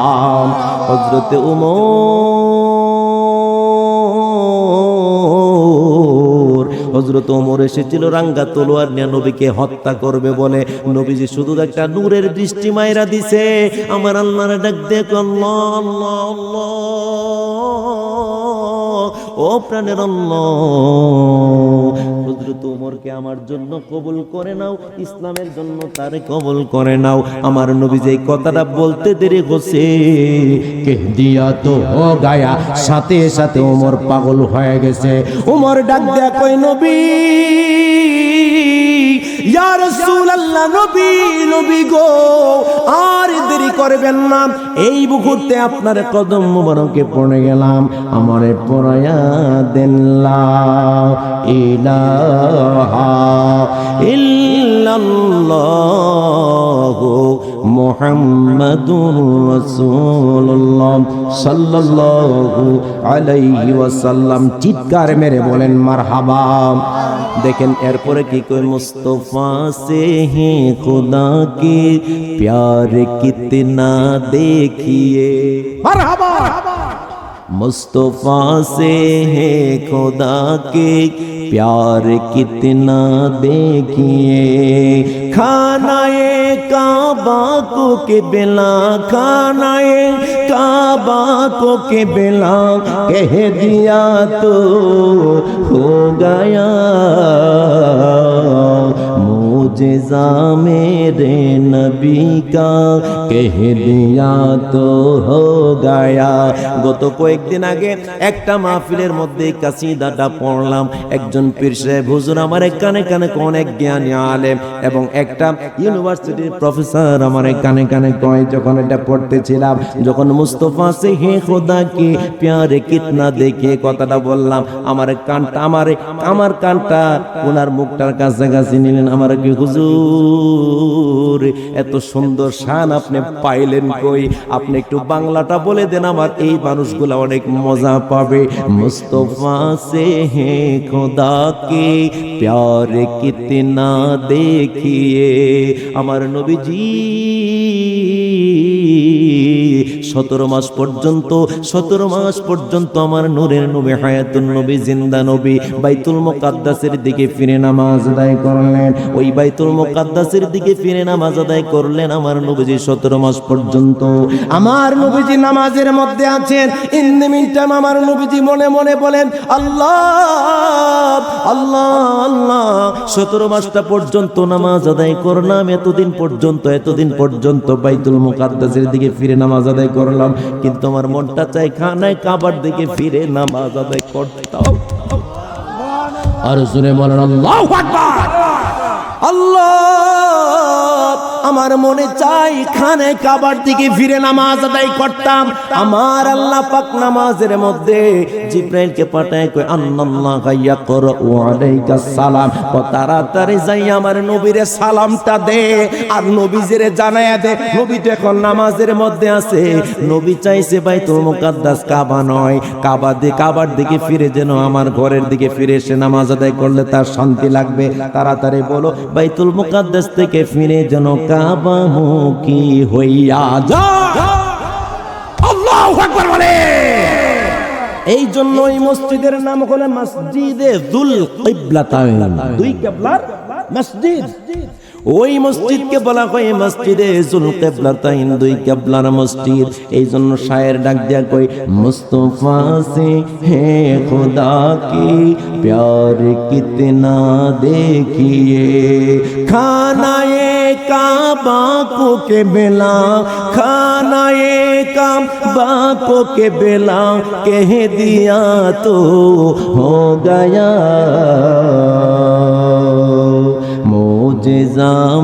हज़रत उमर, হযরত ওমর এসেছিল রাঙ্গা তলোয়ার নিয়ে নবীকে হত্যা করবে বলে। নবীজি শুধু একটা নূরের দৃষ্টি মাইরা দিছে। আমার আল্লাহর ডাক দেখো, আল্লাহ আল্লাহ আল্লাহ, ও প্রাণের আল্লাহ, হযরত ওমরকে আমার জন্য কবুল করে নাও, ইসলামের জন্য তারে কবুল করে নাও। আমার নবী যে কথাটা বলতে দেরি হচ্ছে, কে দিয়া তো হো গায়া, সাথে সাথে ওমর পাগল হয়ে গেছে। ওমর ডাক দেয়া কই, নবী ইয়া রাসূলুল্লাহ, নবী নবী গো, আর দেরি করবেন না, এই মুহূর্তে আপনার কদম মুবারকে পড়ে গেলাম, আমারে পড়ায়া দেন লা ইলাহা ইল্লাল্লাহু মুহাম্মাদুর রাসূলুল্লাহ সাল্লাল্লাহু আলাইহি ওয়াসাল্লাম। চিৎকার মেরে বলেন মারহাবা। দেখেন এরপরে কি কই, মুস্তফা সে হে খুদা কি প্যার কিতনা দেখিয়ে, মারহাবা। मुस्तफा से है खुदा के प्यार कितना देखिए, खानाए काबा को के बिला, खानाए काबा को के बिला कह दिया तो हो गया, मुझे मेरे नबी का कह दिया तो हो गया। গত কয়েকদিন আগে একটা মাহফিলের মধ্যে কাসিদাটা পড়লাম। একজন পীর সাহেব হুজুর আমার কানে কানে অনেক জ্ঞানী আলেম এবং একটা ইউনিভার্সিটির প্রফেসর আমার কানে কানে কয়, যখন এটা পড়তেছিলাম, যখন মুস্তফা সে হে খোদা কি প্যারে কিতনা দেখে কথাটা বললাম, আমার কানটা আমার কানটা ওনার মুখটার কাছাকাছি নিলেন। আমার কি হুজুর এত সুন্দর শান আপনি পাইলেন কই? আপনি একটু বাংলাটা বলে দেন, আমার এই মানুষগুলা অনেক মজা পাবে। মুস্তফা সে হে খোদা কে প্যার কিতনা দেখিয়ে, আমার নবীজি 17 মাস পর্যন্ত আমার নূরের নবী, হায়াতুন নবী, জিন্দা নবী বাইতুল মুকাদ্দাসের দিকে ফিরে নামাজ আদায় করলেন। ওই বাইতুল মুকাদ্দাসের দিকে ফিরে নামাজ আদায় করলেন আমার নবীজি 17 মাস পর্যন্ত। আমার নবীজি নামাজের মধ্যে আছেন। ইন দ্য মিন টাইম আমার নবীজি মনে মনে বলেন আল্লাহ আল্লাহ আল্লাহ। 17 মাসটা পর্যন্ত নামাজ আদায় করলাম, এতদিন পর্যন্ত বাইতুল মুকাদ্দাসের দিকে ফিরে নামাজ আদায় করলাম, কিন্তু আমার মনটা চাই খানায় কাবার দিকে ফিরে নামাজ আদায় করতাম। আর জোরে বলেন আল্লাহু আকবার। আল্লাহ, আমার মনে চাই খানে কাবার দিকে ফিরে নামাজ আদায় করতাম। আমার আল্লাহ পাক নামাজের মধ্যে জিব্রাইলকে পাঠায় কই আন্নাল্লাহা ইয়াকরাউ আলাইকা সালাম, ও তাড়াতাড়ি যাই আমার নবীরে সালামটা দে আর নবীজিরে জানায়া দে। নবী তো এখন নামাজের মধ্যে আছে, নবী চাইছে বাইতুল মুকাদ্দাস কাবা নয়, কাবার দিকে ফিরে যেন আমার ঘরের দিকে ফিরে এসে নামাজ আদায় করলে তার শান্তি লাগবে। তাড়াতাড়ি বলো বাইতুল মুকাদ্দাস থেকে ফিরে যেন কাবা মুখী হইয়া যায়। আল্লাহু আকবার বলে। এই জন্য এই মসজিদের নাম হলো মসজিদে যুল কিবলাতাইন, দুই কিবলার মসজিদ। ওই মসজিদকে বলা হয় মসজিদে যুল কিবলাতাইন, দুই কিবলার মসজিদ। এই জন্য শায়ের ডাক দিয়া কই, মুস্তফা সে হে খুদা কি প্যার কিতনা দেখিয়ে, খানায়ে কাবা को के बेला, खानाए काबा को के बेला कह दिया तो हो गया, मुझे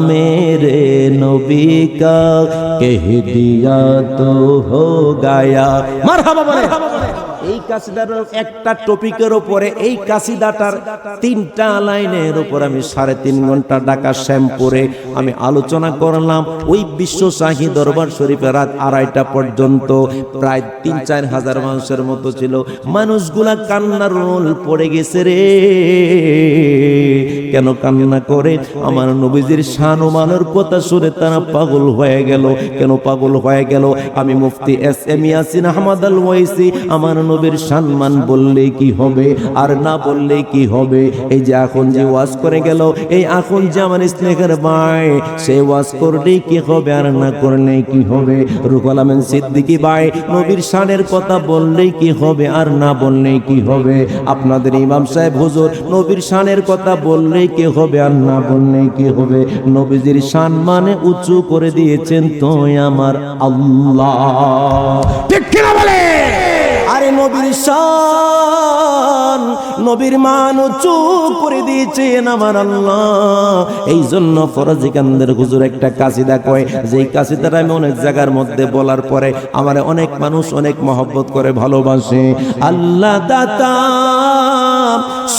मेरे नबी का कह दिया तो हो गया। মারহাবা বলে। এই কাসিদার একটা টপিকের উপরে, এই কাসিদাটার 3টা লাইনের উপর আমি 3.5 ঘন্টা ঢাকা শ্যামপুরে আমি আলোচনা করলাম। ওই বিশ্ব শাহী দরবার শরীফে রাত 2:30 পর্যন্ত প্রায় 3-4 হাজার মানুষের মতো ছিল। মানুষগুলা কান্নার রোল পড়ে গেছে রে। কেন কান্না করে? আমার নবীজির শান ও মানের কথা শুনে তারা পাগল হয়ে গেল। কেন পাগল হয়ে গেল? আমি মুফতি এস এম ইয়াসিন আহমদ আল ওয়াইসি আমার নবীর সম্মান বললে কি হবে আর না বললে কি হবে? এই যে এখন যে ওয়াজ করে গেল, এই এখন যে আমার স্নেহের ভাই, সে ওয়াজ করলে কি হবে আর না করলে কি হবে? রুহুল আমিন সিদ্দিকী ভাই নবীর শানের কথা বললে কি হবে আর না বললে কি হবে? আপনাদের ইমাম সাহেব হুজুর নবীর শানের কথা বললে কি হবে আর না বললে কি হবে? নবীজির শান মানে উঁচু করে দিয়েছেন তো আমার আল্লাহ, ঠিক কিনা বলে? আরে নবীর শান, নবীর মান উঁচু করে দিয়েছেন আমার আল্লাহ। এই জন্য ফরাজি কান্দের হুজুর একটা কাসিদা কয়, যেই কাসিদাটা আমি অনেক জায়গার মধ্যে বলার পরে আমার অনেক মানুষ অনেক মহব্বত করে ভালোবাসে। আল্লাহ দাতা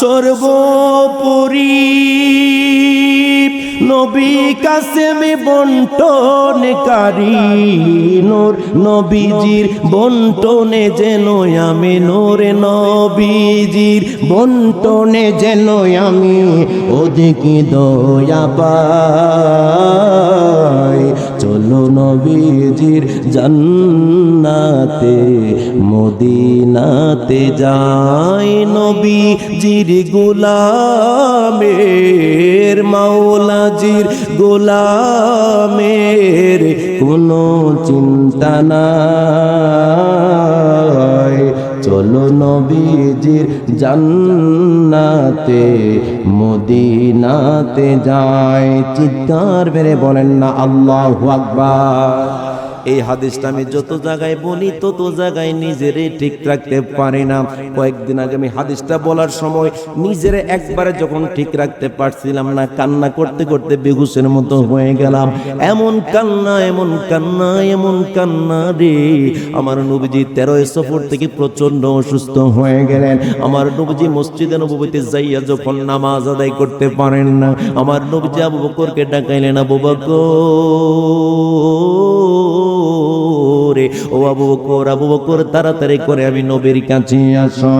সর্বোপরি নবী কাসেমে বন্টনকারী, নূর নবীজির বন্টনে যেন আমি নূর নবীজির বন্টনে যেন আমি ওদিকে দয়া পাই। চলো নবীজির জান্নাতে মদিনাতে যাই, নবীজির গোলামের মাওলাজির গোলামের কোনো চিন্তা নাই। চলো নবীজির জান্নাতে মদিনাতে যাই। চিৎকার মেরে বলেন না আল্লাহু আকবার। এই হাদিসটা আমি যত জায়গায় বলি তত জায়গায় নিজেরে ঠিক রাখতে পারি না। কয়েকদিন আগে আমি হাদিসটা বলার সময় নিজেরে একবারে যখন ঠিক রাখতে পারছিলাম না, কান্না করতে করতে বেহুশের মতো হয়ে গেলাম। এমন কান্না, এমন কান্না, এমন কান্না রে। আমার নবীজি 13 সফর থেকে প্রচন্ড অসুস্থ হয়ে গেলেন। আমার নবীজি মসজিদে নববীতে যাইয়া যখন নামাজ আদায় করতে পারেন না, আমার নবীজি আবু বকরকে ডাকাইলেন, আবু বকর ও আবু বকর, আবু বকর তাড়াতাড়ি করে আমি নবীর কাছে আসো।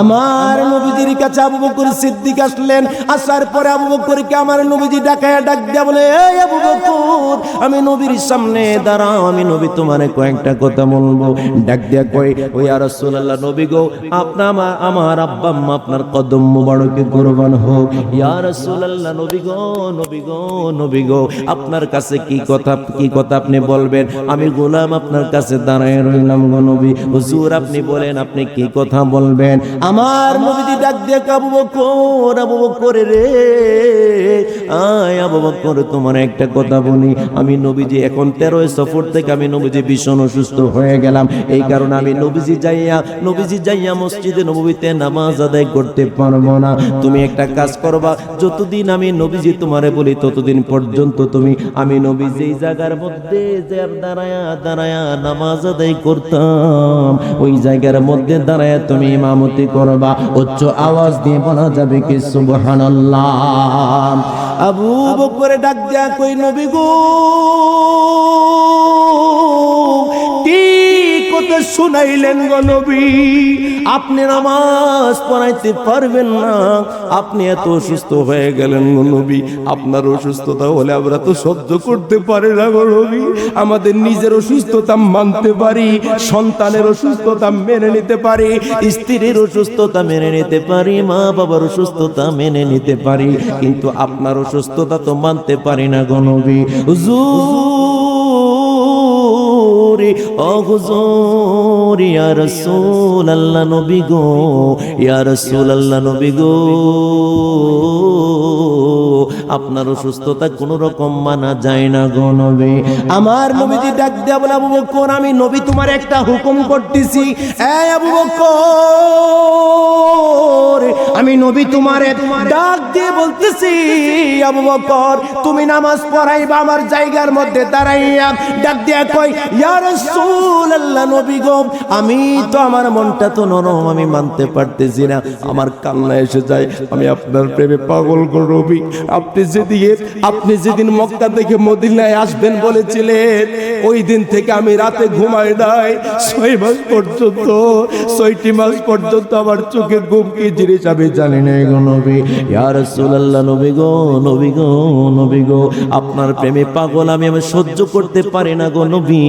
আমার নবীজির কাছে আবু বকর সিদ্দিক আসলেন। আসার পরে আবু বকরকে আমার নবীজি ডাকায়া ডাক দিয়া বলে, এই আবু বকর আমি নবীর সামনে দাঁড়াও, আমি নবী তোমারে কয়েকটা কথা বলবো। ডাক দিয়া কই, ও ইয়া রাসূলুল্লাহ নবী গো, আপনার আমার আব্বা আম্মা আপনার কদম মোবারকে কুরবান হোক। ইয়া রাসূলুল্লাহ নবী গো, নবী গো, নবী গো আপনার কাছে কি কথা আপনি বলবেন? আমি গোলাম আপনার কাছে দাঁড়ায় রইলাম গো নবী। হুজুর আপনি বলেন আপনি কি কথা বলবেন? আমার নবীজি ডাক দিয়ে আবু বকর, আবু বকর রে, আয় আবু বকর তোমার একটা কথা বলি। আমি নবীজি এখন 13 সফর থেকে আমি নবীজি ভীষণ অসুস্থ হয়ে গেলাম। এই কারণে আমি নবীজি যাইয়া মসজিদে নববীতে নামাজ আদায় করতে পারবো না। তুমি একটা কাজ করবা, যতদিন আমি নবীজি তোমারে বলি ততদিন পর্যন্ত তুমি আমি নবীজি এই জায়গার মধ্যে দাঁড়ায়া নামাজ আদায় করতাম, ওই জায়গার মধ্যে দাঁড়ায়া তুমি ইমামতি করবা। উচ্চ আওয়াজ দিয়ে বলা যাবে কি সুবহানাল্লাহ। আবু বকর ডাক দিয়া কই, নবী গো কি কথা শুনাইলেন গো নবী? আপনি নামাজ পড়াইতে পারবেন না, আপনি এত অসুস্থ হয়ে গেলেন গো নবী। আপনার অসুস্থতা হলে আমরা তো সহ্য করতে পারি না গো নবী। আমাদের নিজের অসুস্থতা মানতে পারি, সন্তানের অসুস্থতা মেনে নিতে পারি, স্ত্রীর অসুস্থতা মেনে নিতে পারি, মা বাবার অসুস্থতা মেনে নিতে পারি, কিন্তু আপনার অসুস্থতা তো মানতে পারি না গো নবী। ও হুজুর, ইয়া রাসূলুল্লাহ নবী গো, ইয়া রাসূলুল্লাহ নবী গো, আপনার অসুস্থতা কোন রকম মানা যায় না গো নবী। আমার নবীজি ডাক দিয়া বলে, আবু বকর আমি নবী তোমার একটা হুকুম করতেছি। এই আবু বকর আমি নবী তোমারে ডাক দিয়ে বলতেছি, আবু বকর তুমি নামাজ পড়াইবা আমার জায়গার মধ্যে দাঁড়াইয়া। ডাক দিয়া কই, ইয়া রাসূলুল্লাহ নবী গো, আমি তো আমার মনটা তো নরম, আমি মানতে পারতেছি না, আমার কান্না এসে যায়, আমি আপনার প্রেমে পাগল গো নবী, আপনি যেদিন মক্কা থেকে মদিনায় আসবেন বলেছিলেন, ওই দিন থেকে আমি রাতে ঘুমাই নাই। 6 মাস পর্যন্ত, 6টি মাস পর্যন্ত আমার চোখে ঘুম কি জিনিস আমি জানি না গো নবী। ইয়া রাসূলুল্লাহ, নবী গো, নবী গো, নবী গো, আপনার প্রেমে পাগল আমি সহ্য করতে পারি না গো নবী,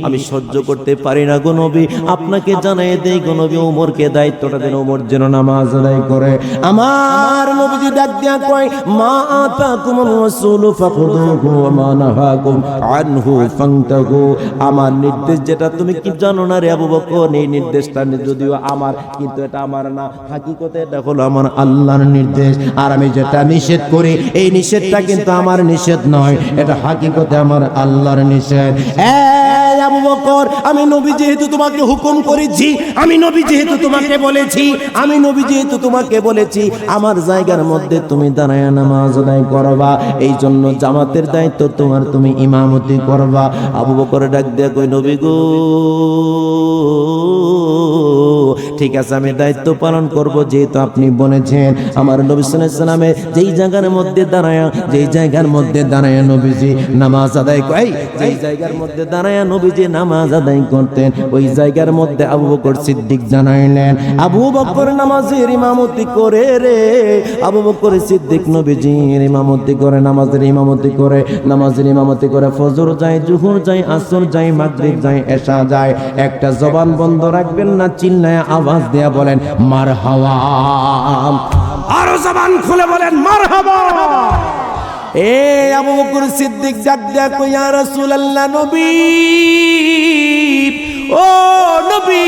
আমি সহ্য করতে পারি না গো নবী। আপনাকে জানাই দেই গো নবী, ওমরকে দায়িত্বটা দেন, ওমর যেন নামাজ আদায় করে। আমার নবীজি ডাক দিয়া কয়, মা আতাকুমুর রাসূলু ফাখুযুহু ওয়া মা নাহাকুম আনহু ফান্তাহু। আমার নির্দেশ যেটা তুমি কি জানো না রে আবু বকর, এই নির্দেশটা যদিও আমার, কিন্তু এটা আমার না, হাকিকতে এটা হলো আমার আল্লাহর নির্দেশ। আর আমি যেটা নিষেধ করি, এই নিষেধটা কিন্তু আমার নিষেধ নয়, এটা হাকিকতে আমার আল্লাহর নিষেধ। এই আবু বকর, আমি নবী যেহেতু তোমাকে হুকুম করেছি, আমি নবী যেহেতু তোমাকে বলেছি, আমি নবী যেহেতু তোমাকে বলেছি, আমার জায়গার মধ্যে তুমি দাঁড়ায় নামাজ আদায় করবা, এই জন্য জামাতের দায়িত্ব তোমার, তুমি ইমামতি করবা। আবু বকর ডাক দেয়া কই, নবী গো, ঠিক আছে আমি দায়িত্ব পালন করব, যেহেতু আপনি বলেছেন। আমার নবী সাল্লাল্লাহু আলাইহি ওয়াসাল্লামে যেই জায়গার মধ্যে দাঁড়ায়া, যেই জায়গার মধ্যে দাঁড়ায়া নবীজি নামাজ আদায় করে, যেই জায়গার মধ্যে দাঁড়ায়া নবীজি নামাজ আদায় করতেন, ওই জায়গার মধ্যে আবু বকর সিদ্দিক জানাইলেন, আবু বকর নামাজের ইমামতি করে রে। আবু বকর সিদ্দিক নবীজির ইমামতি করে, নামাজের ইমামতি করে, নামাজের ইমামতি করে। ফজর যায়, জোহর যায়, আসর যায়, মাগরিব যায়, এশা যায়। একটা জবান বন্ধ রাখবেন না, চিল্লায় আওয়াজ দেয়া বলেন মারহাবা। আরো জবান খুলে বলেন মারহাবা। এ আবু বকর সিদ্দিক ডাক দেয়া কই, ইয়া রাসূলুল্লাহ, নবী, ও নবী,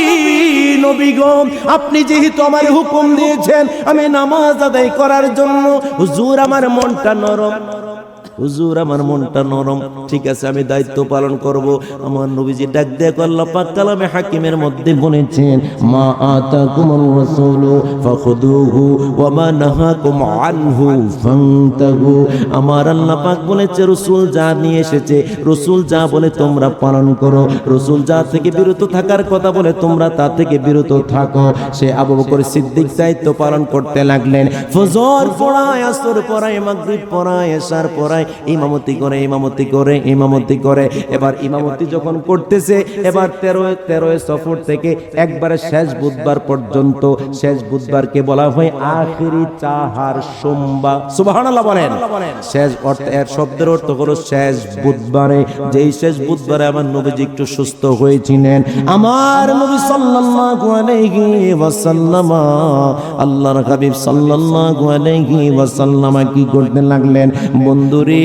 নবী গো, আপনি যেহেতু আমার হুকুম দিয়েছেন আমি নামাজ আদায় করার জন্য, হুজুর আমার মনটা নরম, হুজুর আমার মনটা নরম, ঠিক আছে আমি দায়িত্ব পালন করব। আমার নবীজি ডাক দেয়া আল্লাহ পাক কালামে হাকিমের মধ্যে বলেছেন, মা আতাকুমুর রাসূলু ফাখুযুহু ওয়া মা নাহাকুম আনহু ফান্তাহু। আমার আল্লাহ পাক বলেছে, রাসূল যা নিয়ে এসেছে, রাসূল যা বলে তোমরা পালন করো, রাসূল যা থেকে বিরত থাকার কথা বলে তোমরা তা থেকে বিরত থাকো। সে আবু বকর সিদ্দিক দায়িত্ব পালন করতে লাগলেন। ফজর পড়ায়, আসর পড়ায়, মাগরিব পড়ায়, এশার পড়ায়, ইমামতি করে, ইমামতি করে, ইমামতি করে। এবার ইমামতি যখন করতেছে, এবার 13 সফর থেকে একবারে শেষ বুধবার পর্যন্ত, শেষ বুধবারকে বলা হয় আখিরি চাহার সোমবার। সুবহানাল্লাহ বলেন। শেষ অর্থ, এর শব্দের অর্থ হলো শেষ বুধবারে। যেই শেষ বুধবারে আমার নবীজি একটু সুস্থ হয়েছিলেন, আমার নবী সাল্লাল্লাহু আলাইহি ওয়াসাল্লাম, আল্লাহর হাবিব সাল্লাল্লাহু আলাইহি ওয়াসাল্লাম কি করতে লাগলেন, বন্ধুরে